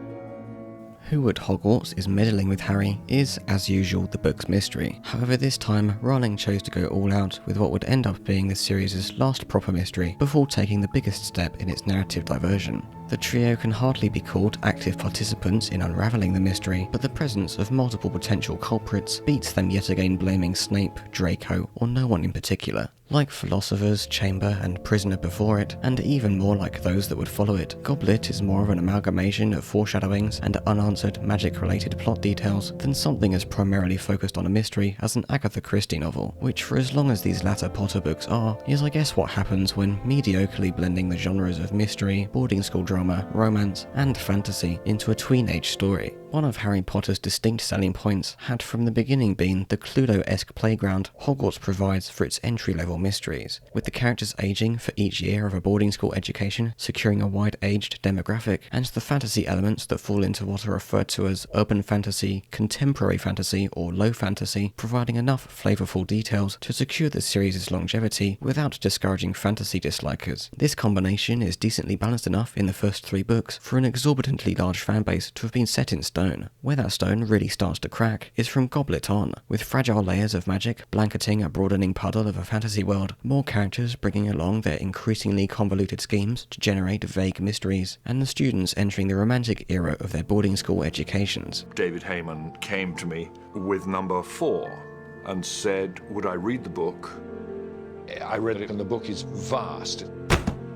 Who at Hogwarts is meddling with Harry is, as usual, the book's mystery. However, this time, Rowling chose to go all out with what would end up being the series' last proper mystery, before taking the biggest step in its narrative diversion. The trio can hardly be called active participants in unravelling the mystery, but the presence of multiple potential culprits beats them yet again blaming Snape, Draco, or no one in particular. Like Philosopher's Chamber and Prisoner before it, and even more like those that would follow it, Goblet is more of an amalgamation of foreshadowings and unanswered magic-related plot details than something as primarily focused on a mystery as an Agatha Christie novel, which for as long as these latter Potter books are, is I guess what happens when mediocrely blending the genres of mystery, boarding school drama, romance, and fantasy into a tween-age story. One of Harry Potter's distinct selling points had from the beginning been the Cluedo-esque playground Hogwarts provides for its entry-level mysteries, with the characters aging for each year of a boarding school education, securing a wide-aged demographic, and the fantasy elements that fall into what are referred to as urban fantasy, contemporary fantasy, or low fantasy, providing enough flavourful details to secure the series' longevity without discouraging fantasy dislikers. This combination is decently balanced enough in the first 3 books for an exorbitantly large fanbase to have been set in stone. Where that stone really starts to crack is from Goblet on, with fragile layers of magic blanketing a broadening puddle of a fantasy world, more characters bringing along their increasingly convoluted schemes to generate vague mysteries, and the students entering the romantic era of their boarding school educations.
David Heyman came to me with number 4 and said, would I read the book? I read it, and the book is vast.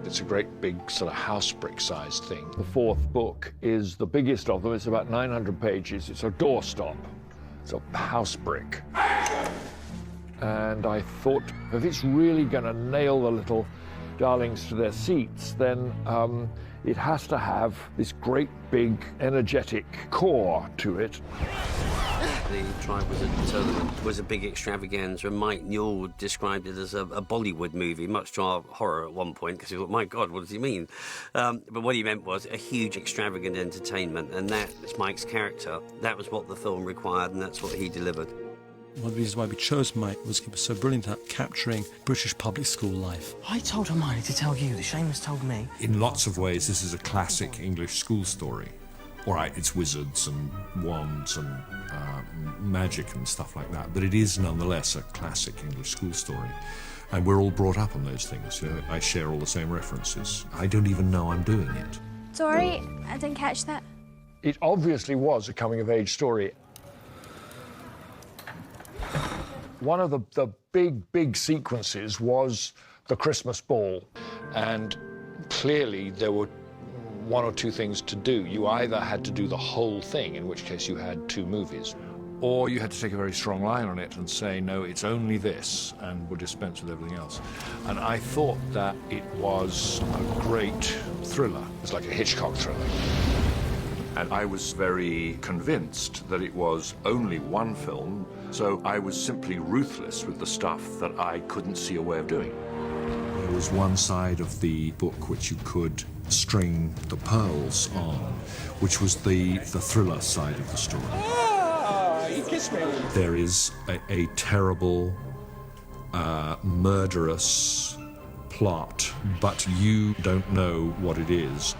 It's a great big sort of house brick-sized thing. The 4th book is the biggest of them. It's about 900 pages. It's a doorstop. It's a house brick. And I thought, if it's really going to nail the little darlings to their seats, then it has to have this great big energetic core to it.
The Triwizard Tournament was a big extravaganza, and Mike Yule described it as a Bollywood movie, much to our horror at one point, because he thought, my God, what does he mean? But what he meant was a huge extravagant entertainment, and that's Mike's character. That was what the film required, and that's what he delivered.
One of the reasons why we chose Mike was he was so brilliant at capturing British public school life.
I told Hermione to tell you, the Seamus told me.
In lots of ways, this is a classic English school story. All right, it's wizards and wands and magic and stuff like that, but it is nonetheless a classic English school story. And we're all brought up on those things. You know, I share all the same references. I don't even know I'm doing it.
Sorry, I didn't catch that.
It obviously was a coming-of-age story. One of the big sequences was the Christmas ball, and clearly there were 1 or 2 things to do. You either had to do the whole thing, in which case you had 2 movies,
or you had to take a very strong line on it and say, no, it's only this, and we'll dispense with everything else. And I thought that it was a great thriller.
It's like a Hitchcock thriller.
And I was very convinced that it was only one film, so I was simply ruthless with the stuff that I couldn't see a way of doing. There was one side of the book which you could string the pearls on, which was the thriller side of the story.
Ah, you kissed me.
There is a terrible, murderous plot, but you don't know what it is.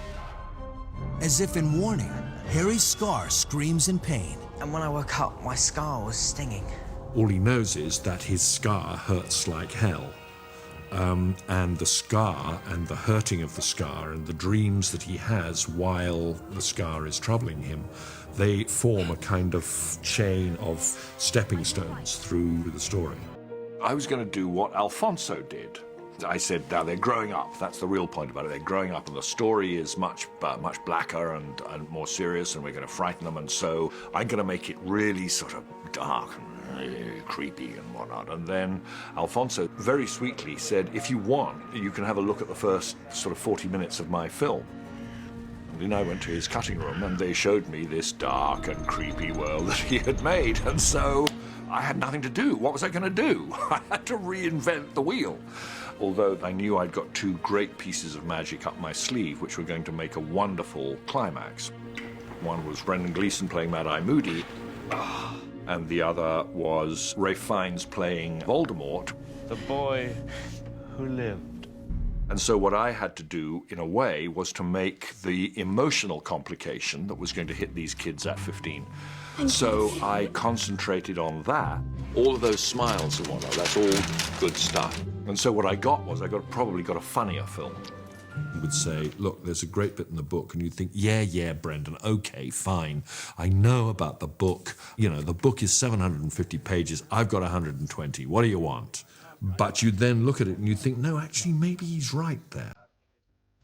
As if in warning, Harry's scar screams in pain.
And when I woke up, my scar was stinging.
All he knows is that his scar hurts like hell. And the scar and the hurting of the scar and the dreams that he has while the scar is troubling him, they form a kind of chain of stepping stones through the story. I was going to do what Alfonso did. I said, now they're growing up. That's the real point about it. They're growing up, and the story is much blacker and more serious, and we're going to frighten them. And so I'm going to make it really sort of dark and creepy and whatnot. And then Alfonso very sweetly said, if you want, you can have a look at the first sort of 40 minutes of my film. And then I went to his cutting room, and they showed me this dark and creepy world that he had made. And so I had nothing to do. What was I going to do? I had to reinvent the wheel. Although I knew I'd got two great pieces of magic up my sleeve, which were going to make a wonderful climax. One was Brendan Gleeson playing Mad-Eye Moody, and the other was Ralph Fiennes playing Voldemort.
The boy who lived.
And so what I had to do, in a way, was to make the emotional complication that was going to hit these kids at 15. So I concentrated on that. All of those smiles and whatnot, that's all good stuff. And so what I got was, probably got a funnier film. You would say, look, there's a great bit in the book, and you'd think, yeah, Brendan, okay, fine. I know about the book. You know, the book is 750 pages. I've got 120. What do you want? But you'd then look at it and you'd think, no, actually, maybe he's right there.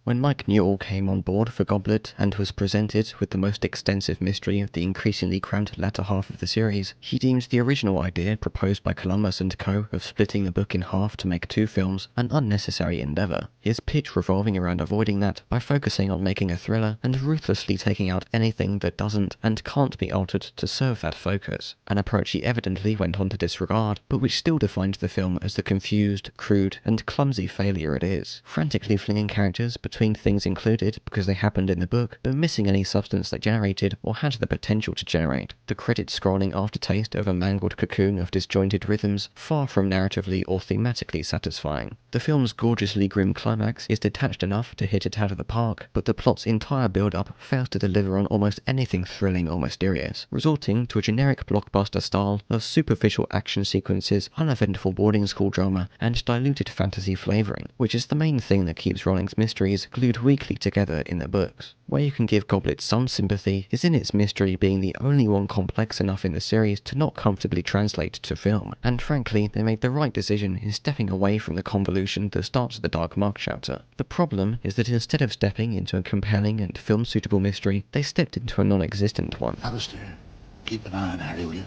When Mike Newell came on board for Goblet and was presented with the most extensive mystery of the increasingly cramped latter half of the series, he deemed the original idea proposed by Columbus and co. of splitting the book in half to make 2 films an unnecessary endeavour, his pitch revolving around avoiding that by focusing on making a thriller and ruthlessly taking out anything that doesn't and can't be altered to serve that focus, an approach he evidently went on to disregard, but which still defined the film as the confused, crude and clumsy failure it is, frantically flinging characters between things included because they happened in the book, but missing any substance they generated or had the potential to generate. The credit-scrolling aftertaste of a mangled cocoon of disjointed rhythms, far from narratively or thematically satisfying. The film's gorgeously grim climax is detached enough to hit it out of the park, but the plot's entire build-up fails to deliver on almost anything thrilling or mysterious, resorting to a generic blockbuster style of superficial action sequences, uneventful boarding school drama, and diluted fantasy flavouring, which is the main thing that keeps Rowling's mysteries glued weakly together in the books. Where you can give Goblet some sympathy is in its mystery being the only one complex enough in the series to not comfortably translate to film, and frankly they made the right decision in stepping away from the convolution that starts at the Dark Mark chapter. The problem is that instead of stepping into a compelling and film-suitable mystery, they stepped into a non-existent one.
Alistair, keep an eye on Harry, will you?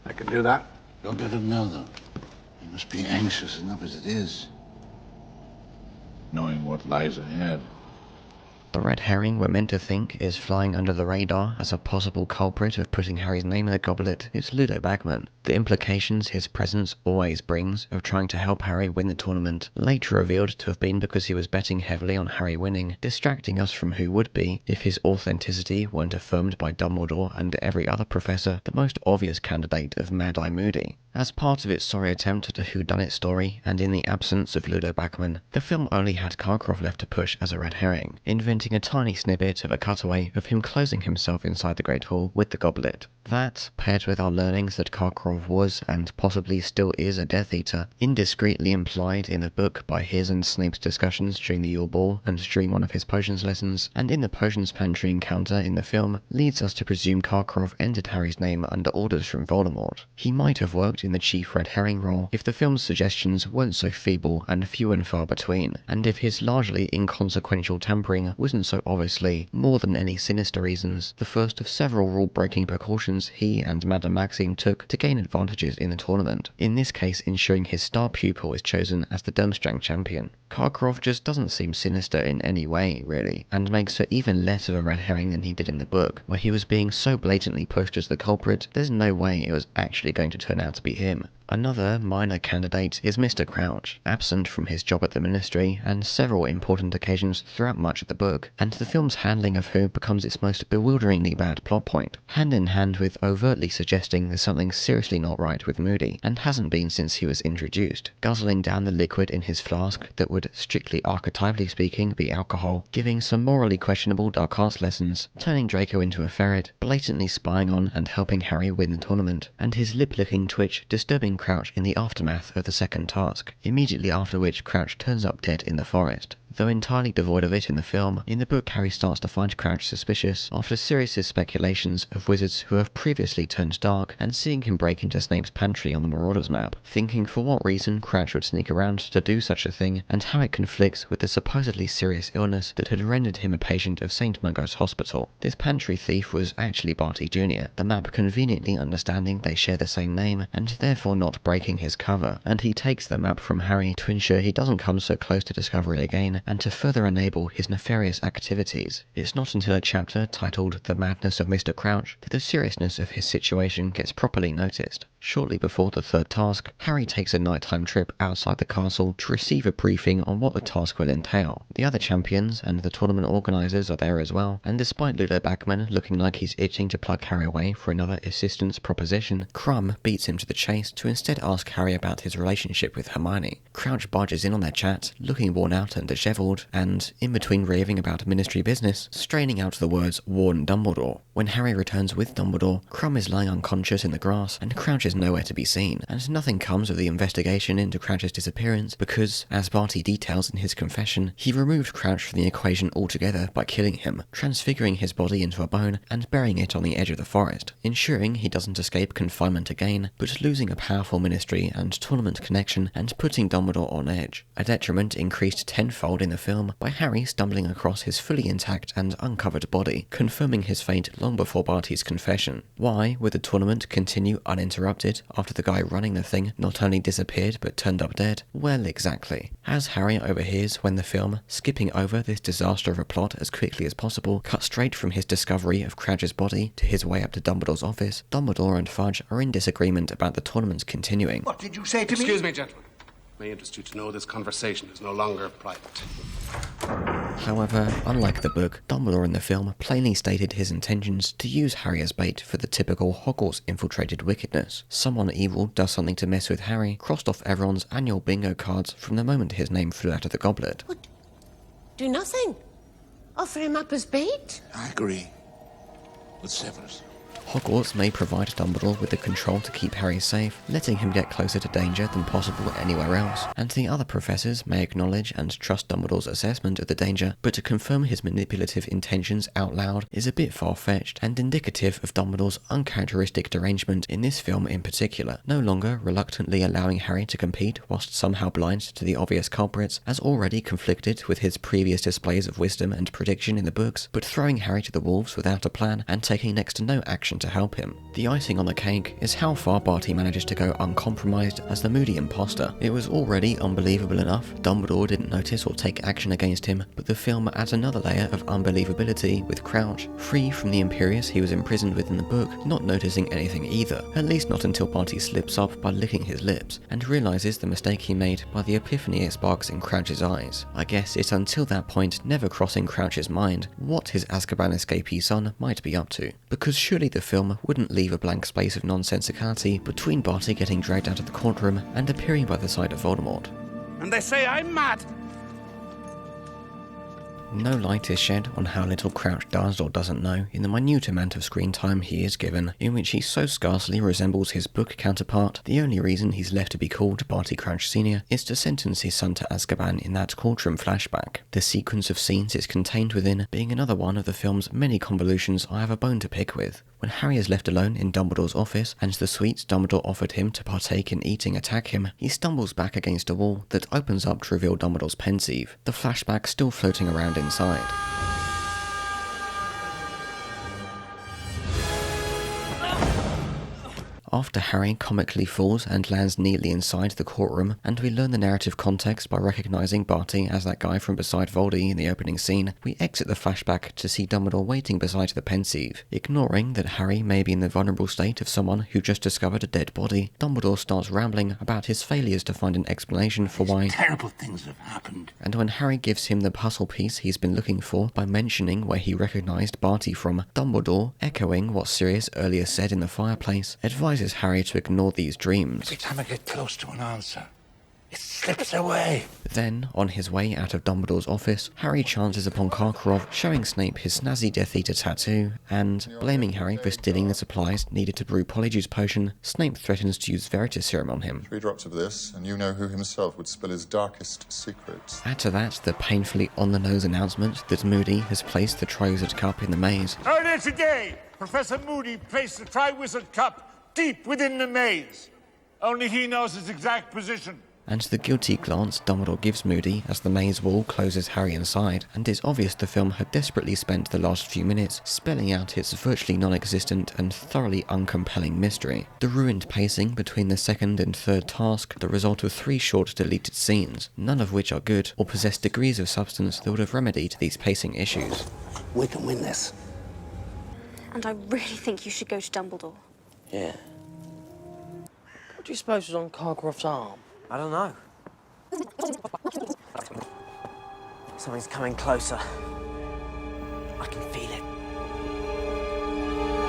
I can do that.
Don't let him know, though. He must be anxious enough as it is, knowing what lies ahead.
The red herring we're meant to think is flying under the radar as a possible culprit of putting Harry's name in the goblet is Ludo Bagman. The implications his presence always brings of trying to help Harry win the tournament, later revealed to have been because he was betting heavily on Harry winning, distracting us from who would be, if his authenticity weren't affirmed by Dumbledore and every other professor, the most obvious candidate of Mad-Eye Moody. As part of its sorry attempt at a whodunit story, and in the absence of Ludo Bagman, the film only had Karkaroff left to push as a red herring, inventing a tiny snippet of a cutaway of him closing himself inside the Great Hall with the goblet. That, paired with our learnings that Karkaroff was, and possibly still is, a Death Eater, indiscreetly implied in the book by his and Snape's discussions during the Yule Ball and during one of his potions lessons, and in the potions pantry encounter in the film, leads us to presume Karkaroff entered Harry's name under orders from Voldemort. He might have worked perfect in the chief red herring role if the film's suggestions weren't so feeble and few and far between, and if his largely inconsequential tampering wasn't so obviously, more than any sinister reasons, the first of several rule-breaking precautions he and Madame Maxime took to gain advantages in the tournament, in this case ensuring his star pupil is chosen as the Durmstrang champion. Karkaroff just doesn't seem sinister in any way, really, and makes her even less of a red herring than he did in the book, where he was being so blatantly pushed as the culprit, there's no way it was actually going to turn out to be him. Another minor candidate is Mr. Crouch, absent from his job at the Ministry and several important occasions throughout much of the book, and the film's handling of who becomes its most bewilderingly bad plot point, hand in hand with overtly suggesting there's something seriously not right with Moody, and hasn't been since he was introduced, guzzling down the liquid in his flask that would, strictly archetypally speaking, be alcohol, giving some morally questionable dark arts lessons, turning Draco into a ferret, blatantly spying on and helping Harry win the tournament, and his lip-licking twitch disturbing Crouch in the aftermath of the second task, immediately after which Crouch turns up dead in the forest. Though entirely devoid of it in the film, in the book Harry starts to find Crouch suspicious after serious speculations of wizards who have previously turned dark and seeing him break into Snape's pantry on the Marauders map, thinking for what reason Crouch would sneak around to do such a thing and how it conflicts with the supposedly serious illness that had rendered him a patient of St. Mungo's Hospital. This pantry thief was actually Barty Jr., the map conveniently understanding they share the same name and therefore not breaking his cover, and he takes the map from Harry to ensure he doesn't come so close to discovery again and to further enable his nefarious activities. It's not until a chapter titled The Madness of Mr. Crouch that the seriousness of his situation gets properly noticed. Shortly before the third task, Harry takes a nighttime trip outside the castle to receive a briefing on what the task will entail. The other champions and the tournament organisers are there as well, and despite Ludo Bagman looking like he's itching to plug Harry away for another assistance proposition, Krum beats him to the chase to instead ask Harry about his relationship with Hermione. Crouch barges in on their chat, looking worn out and dishevelled, and, in between raving about ministry business, straining out the words "warn Dumbledore." When Harry returns with Dumbledore, Krum is lying unconscious in the grass, and Crouch is nowhere to be seen, and nothing comes of the investigation into Crouch's disappearance because, as Barty details in his confession, he removed Crouch from the equation altogether by killing him, transfiguring his body into a bone and burying it on the edge of the forest, ensuring he doesn't escape confinement again, but losing a powerful ministry and tournament connection and putting Dumbledore on edge, a detriment increased tenfold in the film by Harry stumbling across his fully intact and uncovered body, confirming his fate long before Barty's confession. Why would the tournament continue uninterrupted after the guy running the thing not only disappeared but turned up dead? Well, exactly. As Harry overhears when the film, skipping over this disaster of a plot as quickly as possible, cut straight from his discovery of Crouch's body to his way up to Dumbledore's office, Dumbledore and Fudge are in disagreement about the tournament continuing.
What did you say to me?
Excuse me, gentlemen. It may interest you to know this conversation is no longer private.
However, unlike the book, Dumbledore in the film plainly stated his intentions to use Harry as bait for the typical Hogwarts-infiltrated wickedness. Someone evil does something to mess with Harry, crossed off everyone's annual bingo cards from the moment his name flew out of the goblet.
What? Do nothing? Offer him up as bait?
I agree. With Severus.
Hogwarts may provide Dumbledore with the control to keep Harry safe, letting him get closer to danger than possible anywhere else, and the other professors may acknowledge and trust Dumbledore's assessment of the danger, but to confirm his manipulative intentions out loud is a bit far-fetched and indicative of Dumbledore's uncharacteristic derangement in this film in particular, no longer reluctantly allowing Harry to compete whilst somehow blind to the obvious culprits, as already conflicted with his previous displays of wisdom and prediction in the books, but throwing Harry to the wolves without a plan and taking next to no action to help him. The icing on the cake is how far Barty manages to go uncompromised as the moody imposter. It was already unbelievable enough Dumbledore didn't notice or take action against him, but the film adds another layer of unbelievability with Crouch, free from the Imperius he was imprisoned with in the book, not noticing anything either, at least not until Barty slips up by licking his lips, and realises the mistake he made by the epiphany it sparks in Crouch's eyes. I guess it's until that point never crossing Crouch's mind what his Azkaban escapee son might be up to, because surely the film wouldn't leave a blank space of nonsensicality between Barty getting dragged out of the courtroom and appearing by the side of Voldemort.
And they say I'm mad!
No light is shed on how little Crouch does or doesn't know in the minute amount of screen time he is given, in which he so scarcely resembles his book counterpart. The only reason he's left to be called Barty Crouch Sr. is to sentence his son to Azkaban in that courtroom flashback. The sequence of scenes it's contained within being another one of the film's many convolutions I have a bone to pick with. When Harry is left alone in Dumbledore's office and the sweets Dumbledore offered him to partake in eating attack him, he stumbles back against a wall that opens up to reveal Dumbledore's pensieve, the flashback still floating around inside. After Harry comically falls and lands neatly inside the courtroom, and we learn the narrative context by recognising Barty as that guy from beside Voldy in the opening scene, we exit the flashback to see Dumbledore waiting beside the pensieve. Ignoring that Harry may be in the vulnerable state of someone who just discovered a dead body, Dumbledore starts rambling about his failures to find an explanation for why
terrible things have happened.
And when Harry gives him the puzzle piece he's been looking for by mentioning where he recognised Barty from, Dumbledore, echoing what Sirius earlier said in the fireplace, advises Harry to ignore these dreams.
Every time I get close to an answer, it slips away.
Then, on his way out of Dumbledore's office, Harry chances upon Karkaroff showing Snape his snazzy Death Eater tattoo, and, blaming Harry for stealing the supplies needed to brew Polyjuice Potion, Snape threatens to use Veritaserum on him.
3 drops of this, and you know who himself would spill his darkest secrets.
Add to that the painfully on-the-nose announcement that Moody has placed the Triwizard Cup in the maze.
Earlier today, Professor Moody placed the Triwizard Cup deep within the maze. Only he knows its exact position.
And the guilty glance Dumbledore gives Moody as the maze wall closes Harry inside, and it's obvious the film had desperately spent the last few minutes spelling out its virtually non-existent and thoroughly uncompelling mystery. The ruined pacing between the second and third task, the result of 3 short deleted scenes, none of which are good or possess degrees of substance that would have remedied these pacing issues.
We can win this.
And I really think you should go to Dumbledore.
Yeah. What do you suppose was on Karkaroff's arm? I don't know. Something's coming closer. I can feel it.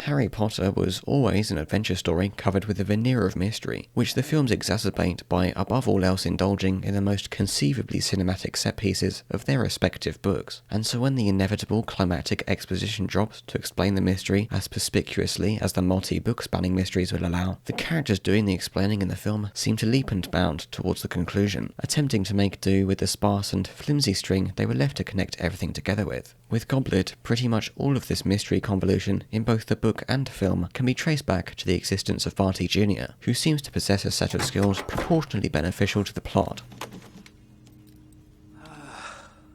Harry Potter was always an adventure story covered with a veneer of mystery, which the films exacerbate by above all else indulging in the most conceivably cinematic set pieces of their respective books. And so when the inevitable climactic exposition drops to explain the mystery as perspicuously as the multi-book spanning mysteries will allow, the characters doing the explaining in the film seem to leap and bound towards the conclusion, attempting to make do with the sparse and flimsy string they were left to connect everything together with. With Goblet, pretty much all of this mystery convolution in both the book and film can be traced back to the existence of Barty Jr., who seems to possess a set of skills proportionally beneficial to the plot.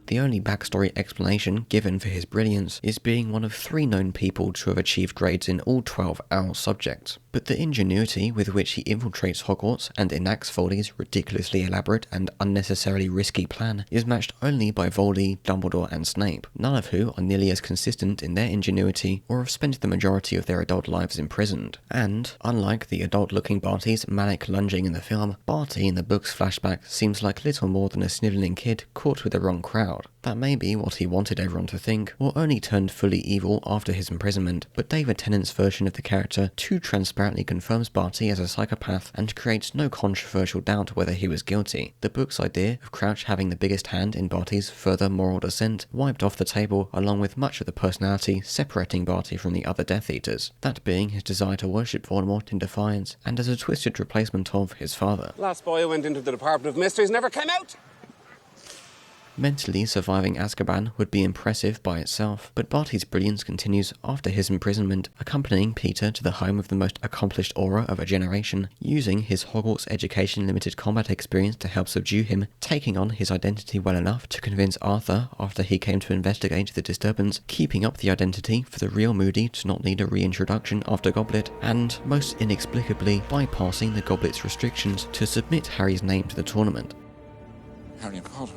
The only backstory explanation given for his brilliance is being one of 3 known people to have achieved grades in all 12 OWL subjects, but the ingenuity with which he infiltrates Hogwarts and enacts Voldy's ridiculously elaborate and unnecessarily risky plan is matched only by Voldy, Dumbledore and Snape, none of who are nearly as consistent in their ingenuity or have spent the majority of their adult lives imprisoned. And, unlike the adult-looking Barty's manic lunging in the film, Barty in the book's flashback seems like little more than a snivelling kid caught with the wrong crowd. That may be what he wanted everyone to think, or only turned fully evil after his imprisonment, but David Tennant's version of the character too transparently confirms Barty as a psychopath and creates no controversial doubt whether he was guilty. The book's idea of Crouch having the biggest hand in Barty's further moral descent wiped off the table along with much of the personality separating Barty from the other Death Eaters, that being his desire to worship Voldemort in defiance and as a twisted replacement of his father.
Last boy who went into the Department of Mysteries never came out.
Mentally surviving Azkaban would be impressive by itself, but Barty's brilliance continues after his imprisonment, accompanying Peter to the home of the most accomplished aura of a generation, using his Hogwarts education limited combat experience to help subdue him, taking on his identity well enough to convince Arthur, after he came to investigate the disturbance, keeping up the identity for the real Moody to not need a reintroduction after Goblet, and, most inexplicably, bypassing the Goblet's restrictions to submit Harry's name to the tournament.
Harry Potter.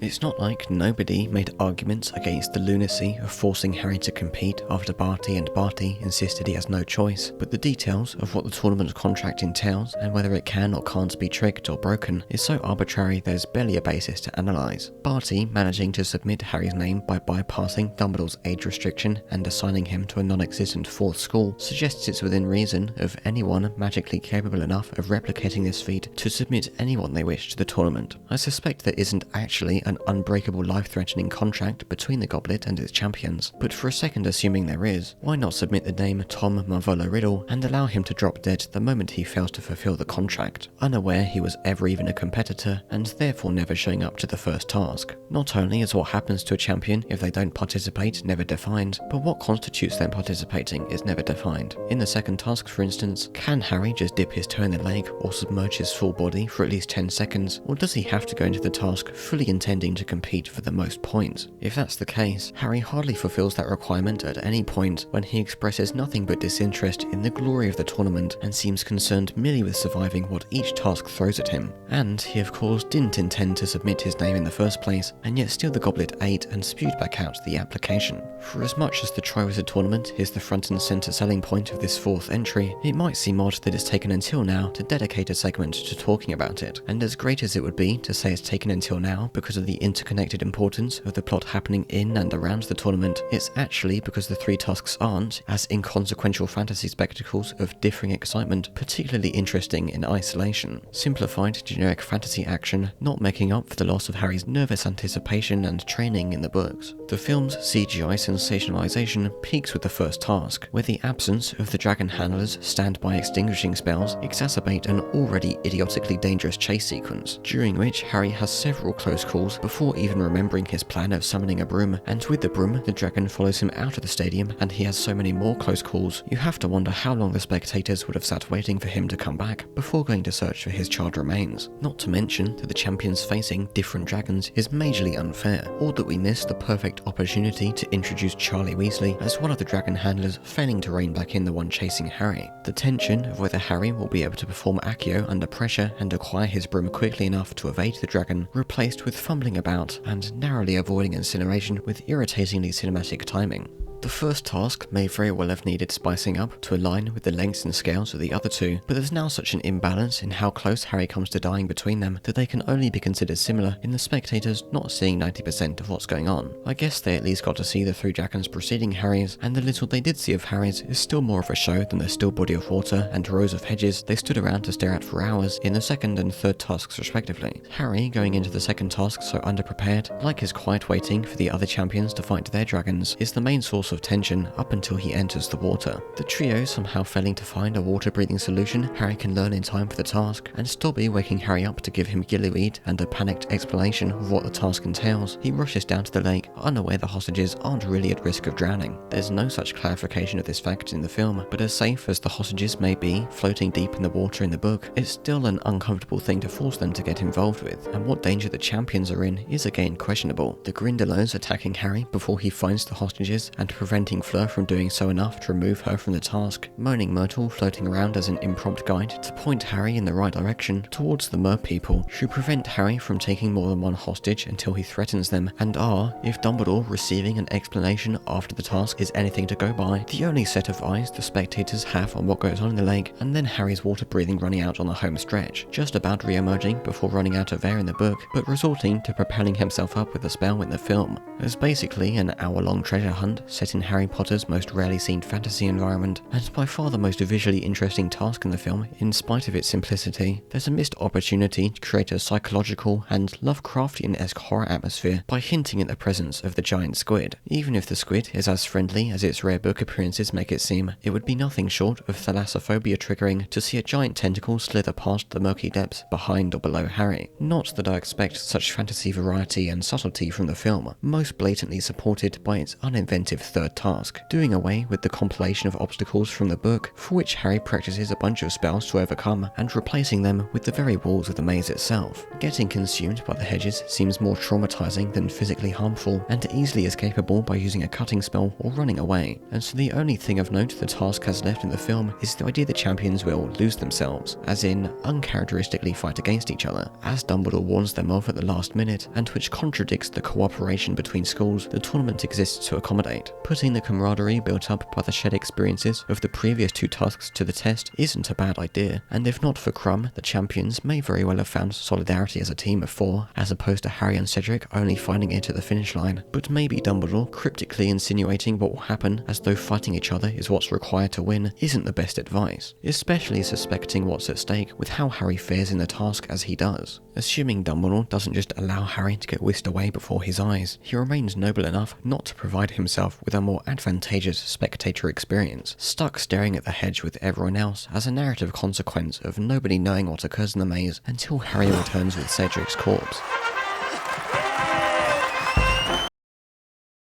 It's not like nobody made arguments against the lunacy of forcing Harry to compete after Barty and Barty insisted he has no choice, but the details of what the tournament contract entails and whether it can or can't be tricked or broken is so arbitrary there's barely a basis to analyse. Barty managing to submit Harry's name by bypassing Dumbledore's age restriction and assigning him to a non-existent 4th school suggests it's within reason of anyone magically capable enough of replicating this feat to submit anyone they wish to the tournament. I suspect there isn't actually an an unbreakable life-threatening contract between the Goblet and its champions, but for a second assuming there is, why not submit the name Tom Marvolo Riddle and allow him to drop dead the moment he fails to fulfill the contract, unaware he was ever even a competitor and therefore never showing up to the first task. Not only is what happens to a champion if they don't participate never defined, but what constitutes them participating is never defined. In the second task, for instance, can Harry just dip his toe in the lake or submerge his full body for at least 10 seconds, or does he have to go into the task fully intending to compete for the most points? If that's the case, Harry hardly fulfills that requirement at any point when he expresses nothing but disinterest in the glory of the tournament and seems concerned merely with surviving what each task throws at him. And he of course didn't intend to submit his name in the first place, and yet still the Goblet ate and spewed back out the application. For as much as the Triwizard Tournament is the front and centre selling point of this fourth entry, it might seem odd that it's taken until now to dedicate a segment to talking about it, and as great as it would be to say it's taken until now because of the interconnected importance of the plot happening in and around the tournament, it's actually because the three tasks aren't, as inconsequential fantasy spectacles of differing excitement, particularly interesting in isolation. Simplified, generic fantasy action, not making up for the loss of Harry's nervous anticipation and training in the books. The film's CGI sensationalization peaks with the first task, where the absence of the dragon handler's standby extinguishing spells exacerbate an already idiotically dangerous chase sequence, during which Harry has several close calls before even remembering his plan of summoning a broom, and with the broom the dragon follows him out of the stadium and he has so many more close calls, you have to wonder how long the spectators would have sat waiting for him to come back before going to search for his charred remains. Not to mention that the champions facing different dragons is majorly unfair, or that we miss the perfect opportunity to introduce Charlie Weasley as one of the dragon handlers failing to rein back in the one chasing Harry. The tension of whether Harry will be able to perform Accio under pressure and acquire his broom quickly enough to evade the dragon, replaced with fumbling about and narrowly avoiding incineration with irritatingly cinematic timing. The first task may very well have needed spicing up to align with the lengths and scales of the other two, but there's now such an imbalance in how close Harry comes to dying between them that they can only be considered similar in the spectators not seeing 90% of what's going on. I guess they at least got to see the three dragons preceding Harry's, and the little they did see of Harry's is still more of a show than the still body of water and rows of hedges they stood around to stare at for hours in the second and third tasks respectively. Harry, going into the second task so underprepared, like his quiet waiting for the other champions to fight their dragons, is the main source of tension up until he enters the water. The trio somehow failing to find a water-breathing solution Harry can learn in time for the task, and Dobby waking Harry up to give him gillyweed and a panicked explanation of what the task entails, he rushes down to the lake, unaware the hostages aren't really at risk of drowning. There's no such clarification of this fact in the film, but as safe as the hostages may be floating deep in the water in the book, it's still an uncomfortable thing to force them to get involved with, and what danger the champions are in is again questionable. The Grindylows attacking Harry before he finds the hostages and preventing Fleur from doing so enough to remove her from the task, Moaning Myrtle floating around as an impromptu guide to point Harry in the right direction towards the Mer people, who prevent Harry from taking more than one hostage until he threatens them, and are, if Dumbledore receiving an explanation after the task is anything to go by, the only set of eyes the spectators have on what goes on in the lake, and then Harry's water breathing running out on the home stretch, just about re-emerging before running out of air in the book, but resorting to propelling himself up with a spell in the film. As basically an hour-long treasure hunt set in Harry Potter's most rarely seen fantasy environment, and by far the most visually interesting task in the film, in spite of its simplicity, there's a missed opportunity to create a psychological and Lovecraftian-esque horror atmosphere by hinting at the presence of the giant squid. Even if the squid is as friendly as its rare book appearances make it seem, it would be nothing short of thalassophobia triggering to see a giant tentacle slither past the murky depths behind or below Harry. Not that I expect such fantasy variety and subtlety from the film, most blatantly supported by its uninventive third task, doing away with the compilation of obstacles from the book, for which Harry practices a bunch of spells to overcome, and replacing them with the very walls of the maze itself. Getting consumed by the hedges seems more traumatizing than physically harmful, and easily escapable by using a cutting spell or running away, and so the only thing of note the task has left in the film is the idea the champions will lose themselves, as in uncharacteristically fight against each other, as Dumbledore warns them of at the last minute, and which contradicts the cooperation between schools the tournament exists to accommodate. Putting the camaraderie built up by the shared experiences of the previous 2 tasks to the test isn't a bad idea, and if not for Krum, the champions may very well have found solidarity as a team of 4, as opposed to Harry and Cedric only finding it at the finish line. But maybe Dumbledore cryptically insinuating what will happen as though fighting each other is what's required to win isn't the best advice, especially suspecting what's at stake with how Harry fares in the task as he does. Assuming Dumbledore doesn't just allow Harry to get whisked away before his eyes, he remains noble enough not to provide himself with a more advantageous spectator experience, stuck staring at the hedge with everyone else as a narrative consequence of nobody knowing what occurs in the maze until Harry returns with Cedric's corpse.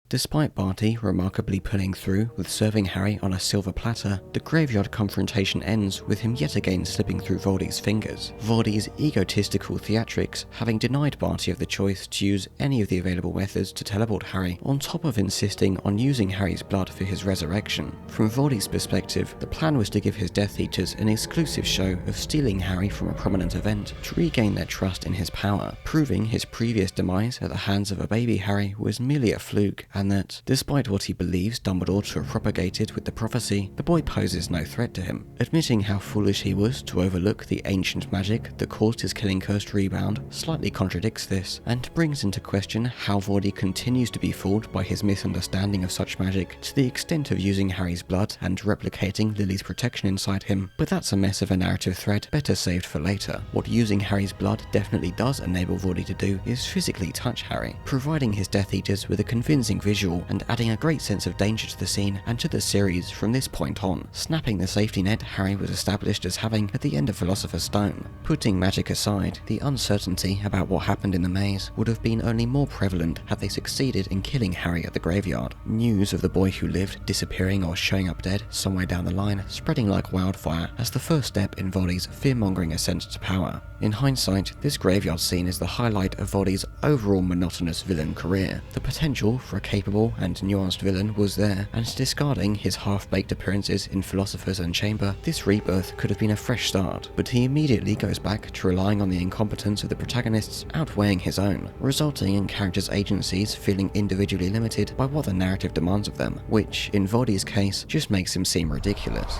Despite Barty remarkably pulling through with serving Harry on a silver platter, the graveyard confrontation ends with him yet again slipping through Voldy's fingers. Voldy's egotistical theatrics having denied Barty of the choice to use any of the available methods to teleport Harry, on top of insisting on using Harry's blood for his resurrection. From Voldy's perspective, the plan was to give his Death Eaters an exclusive show of stealing Harry from a prominent event to regain their trust in his power, proving his previous demise at the hands of a baby Harry was merely a fluke, and that, despite what he believes Dumbledore to have propagated with the prophecy, the boy poses no threat to him. Admitting how foolish he was to overlook the ancient magic that caused his killing curse to rebound slightly contradicts this, and brings into question how Voldy continues to be fooled by his misunderstanding of such magic to the extent of using Harry's blood and replicating Lily's protection inside him, but that's a mess of a narrative thread better saved for later. What using Harry's blood definitely does enable Voldy to do is physically touch Harry, providing his Death Eaters with a convincing visual and adding a great sense of danger to the scene and to the series from this point on, snapping the safety net Harry was established as having at the end of Philosopher's Stone. Putting magic aside, the uncertainty about what happened in the maze would have been only more prevalent had they succeeded in killing Harry at the graveyard. News of the boy who lived disappearing or showing up dead somewhere down the line spreading like wildfire as the first step in Voldy's fear-mongering ascent to power. In hindsight, this graveyard scene is the highlight of Voldy's overall monotonous villain career. The potential for a capable and nuanced villain was there, and discarding his half-baked appearances in Philosopher's and Chamber, this rebirth could have been a fresh start, but he immediately goes back to relying on the incompetence of the protagonists outweighing his own, resulting in characters' agencies feeling individually limited by what the narrative demands of them, which, in Voldy's case, just makes him seem ridiculous.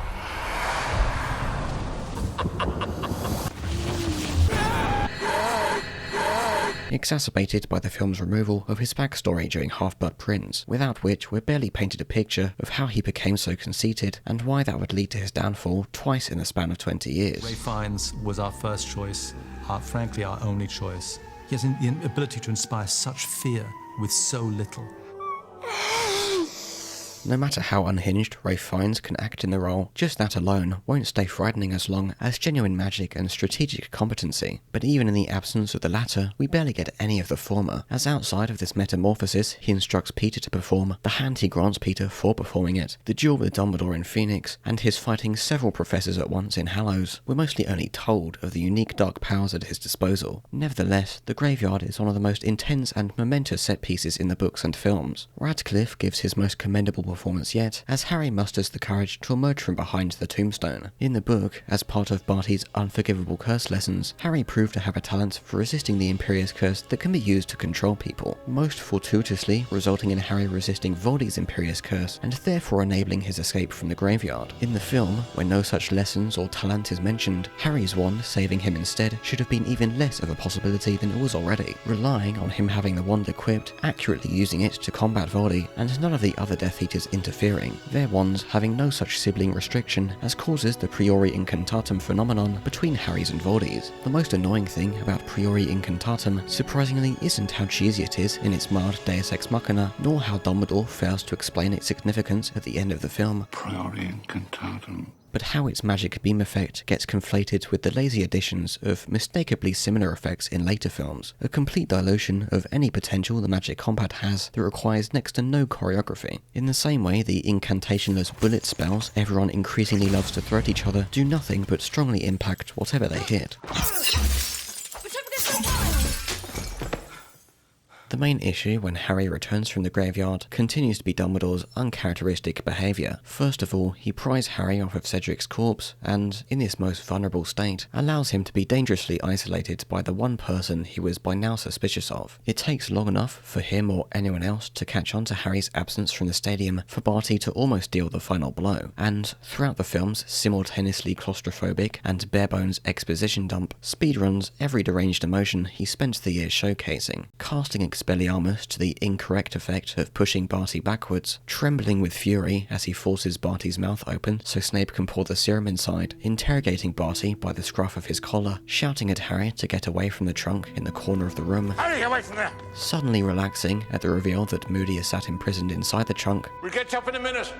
Exacerbated by the film's removal of his backstory during Half-Blood Prince, without which we're barely painted a picture of how he became so conceited and why that would lead to his downfall twice in the span of 20 years.
Ralph Fiennes was our first choice, frankly our only choice. He has the ability to inspire such fear with so little.
No matter how unhinged Ralph Fiennes can act in the role, just that alone won't stay frightening as long as genuine magic and strategic competency. But even in the absence of the latter, we barely get any of the former, as outside of this metamorphosis he instructs Peter to perform, the hand he grants Peter for performing it, the duel with Dumbledore in Phoenix, and his fighting several professors at once in Hallows, we're mostly only told of the unique dark powers at his disposal. Nevertheless, the graveyard is one of the most intense and momentous set pieces in the books and films. Radcliffe gives his most commendable performance yet, as Harry musters the courage to emerge from behind the tombstone. In the book, as part of Barty's unforgivable curse lessons, Harry proved to have a talent for resisting the Imperious Curse that can be used to control people, most fortuitously resulting in Harry resisting Voldy's Imperious Curse and therefore enabling his escape from the graveyard. In the film, where no such lessons or talent is mentioned, Harry's wand saving him instead should have been even less of a possibility than it was already, relying on him having the wand equipped, accurately using it to combat Voldy, and none of the other Death Eaters interfering, their wands having no such sibling restriction as causes the Priori Incantatem phenomenon between Harry's and Voldy's. The most annoying thing about Priori Incantatem, surprisingly, isn't how cheesy it is in its marred Deus Ex Machina, nor how Dumbledore fails to explain its significance at the end of the film.
Priori Incantatem.
But how its magic beam effect gets conflated with the lazy additions of mistakably similar effects in later films, a complete dilution of any potential the magic combat has that requires next to no choreography. In the same way the incantationless bullet spells everyone increasingly loves to throw at each other do nothing but strongly impact whatever they hit. The main issue when Harry returns from the graveyard continues to be Dumbledore's uncharacteristic behaviour. First of all, he pries Harry off of Cedric's corpse and, in this most vulnerable state, allows him to be dangerously isolated by the one person he was by now suspicious of. It takes long enough for him or anyone else to catch on to Harry's absence from the stadium for Barty to almost deal the final blow, and throughout the film's simultaneously claustrophobic and bare-bones exposition dump, speedruns every deranged emotion he spent the year showcasing, casting Expelliarmus to the incorrect effect of pushing Barty backwards, trembling with fury as he forces Barty's mouth open so Snape can pour the serum inside, interrogating Barty by the scruff of his collar, shouting at Harry to get away from the trunk in the corner of the room,
Harry, away from there!
Suddenly relaxing at the reveal that Moody is sat imprisoned inside the trunk,
We'll get you up in a minute.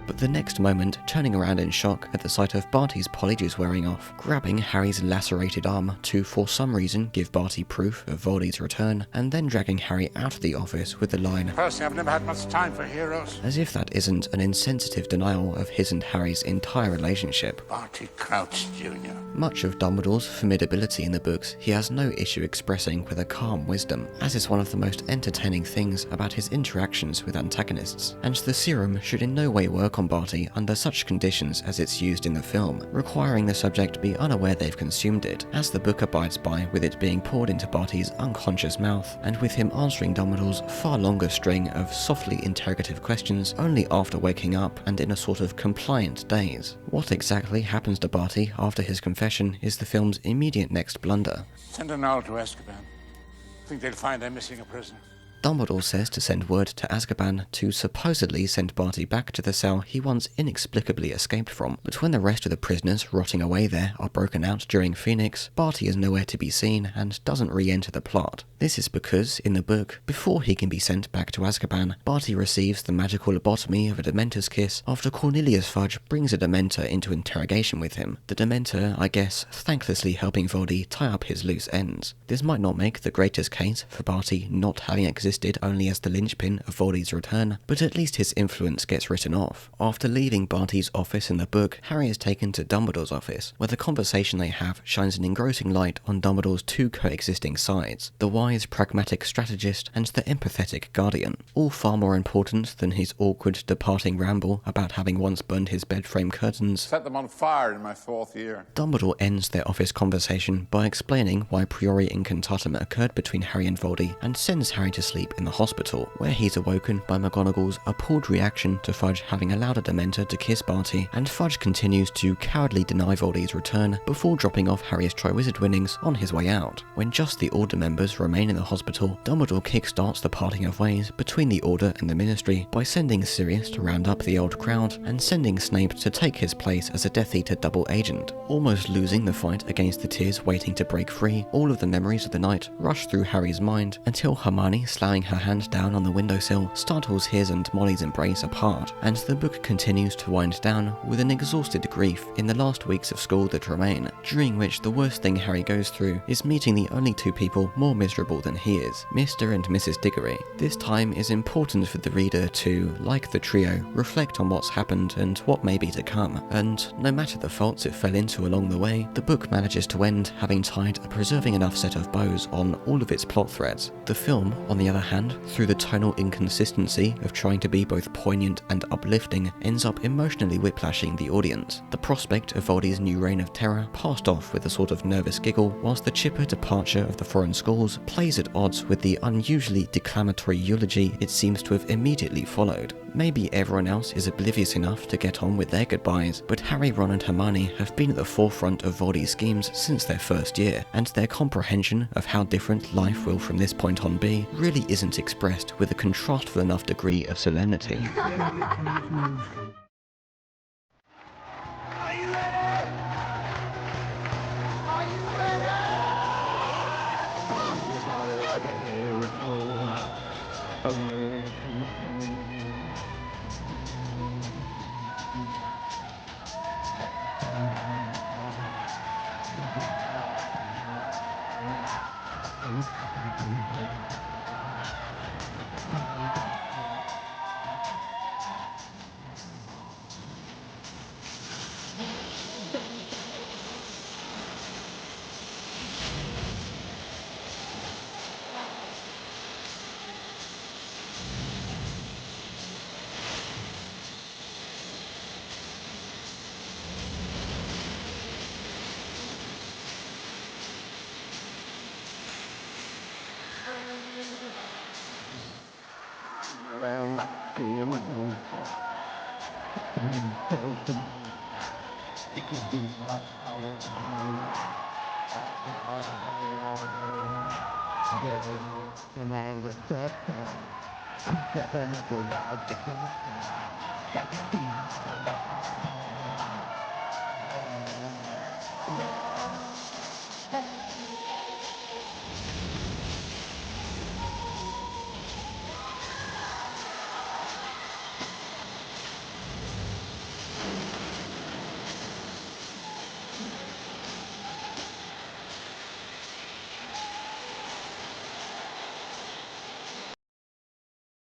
but the next moment turning around in shock at the sight of Barty's polyjuice wearing off, grabbing Harry's lacerated arm to for some reason give Barty proof of Voldy's return, and then dragging Harry out of the office with the line,
Personally, I've never had much time for heroes.
as if that isn't an insensitive denial of his and Harry's entire relationship.
Barty Crouch Jr.
Much of Dumbledore's formidability in the books he has no issue expressing with a calm wisdom, as is one of the most entertaining things about his interactions with antagonists, and the serum should in no way work on Barty under such conditions as it's used in the film, requiring the subject to be unaware they've consumed it, as the book abides by with it being poured into Barty's unconscious mouth, and with him answering Dumbledore's far longer string of softly interrogative questions only after waking up and in a sort of compliant daze. What exactly happens to Barty after his confession is the film's immediate next blunder.
Send an owl to Azkaban. Think they'll find I'm missing a prisoner.
Dumbledore says to send word to Azkaban to supposedly send Barty back to the cell he once inexplicably escaped from, but when the rest of the prisoners rotting away there are broken out during Phoenix, Barty is nowhere to be seen and doesn't re-enter the plot. This is because, in the book, before he can be sent back to Azkaban, Barty receives the magical lobotomy of a Dementor's kiss after Cornelius Fudge brings a Dementor into interrogation with him, the Dementor, I guess, thanklessly helping Voldy tie up his loose ends. This might not make the greatest case for Barty not having existed only as the linchpin of Voldy's return, but at least his influence gets written off. After leaving Barty's office in the book, Harry is taken to Dumbledore's office, where the conversation they have shines an engrossing light on Dumbledore's two coexisting sides, the wise, pragmatic strategist and the empathetic guardian, all far more important than his awkward, departing ramble about having once burned his bed frame curtains.
Set them on fire in my 4th year.
Dumbledore ends their office conversation by explaining why Priori Incantatem occurred between Harry and Voldy, and sends Harry to sleep in the hospital, where he's awoken by McGonagall's appalled reaction to Fudge having allowed a Dementor to kiss Barty, and Fudge continues to cowardly deny Voldy's return before dropping off Harry's Triwizard winnings on his way out. When just the Order members remain in the hospital, Dumbledore kickstarts the parting of ways between the Order and the Ministry by sending Sirius to round up the old crowd, and sending Snape to take his place as a Death Eater double agent. Almost losing the fight against the tears waiting to break free, all of the memories of the night rush through Harry's mind until Hermione, slamming her hand down on the windowsill, startles his and Molly's embrace apart, and the book continues to wind down with an exhausted grief in the last weeks of school that remain, during which the worst thing Harry goes through is meeting the only two people more miserable than he is, Mr. and Mrs. Diggory. This time is important for the reader to, like the trio, reflect on what's happened and what may be to come, and no matter the faults it fell into along the way, the book manages to end having tied a preserving enough set of bows on all of its plot threads. The film, on the other hand, through the tonal inconsistency of trying to be both poignant and uplifting, ends up emotionally whiplashing the audience. The prospect of Voldy's new reign of terror passed off with a sort of nervous giggle, whilst the chipper departure of the foreign schools plays at odds with the unusually declamatory eulogy it seems to have immediately followed. Maybe everyone else is oblivious enough to get on with their goodbyes, but Harry, Ron and Hermione have been at the forefront of Voldy's schemes since their first year, and their comprehension of how different life will from this point on be really isn't expressed with a contrastful enough degree of solemnity.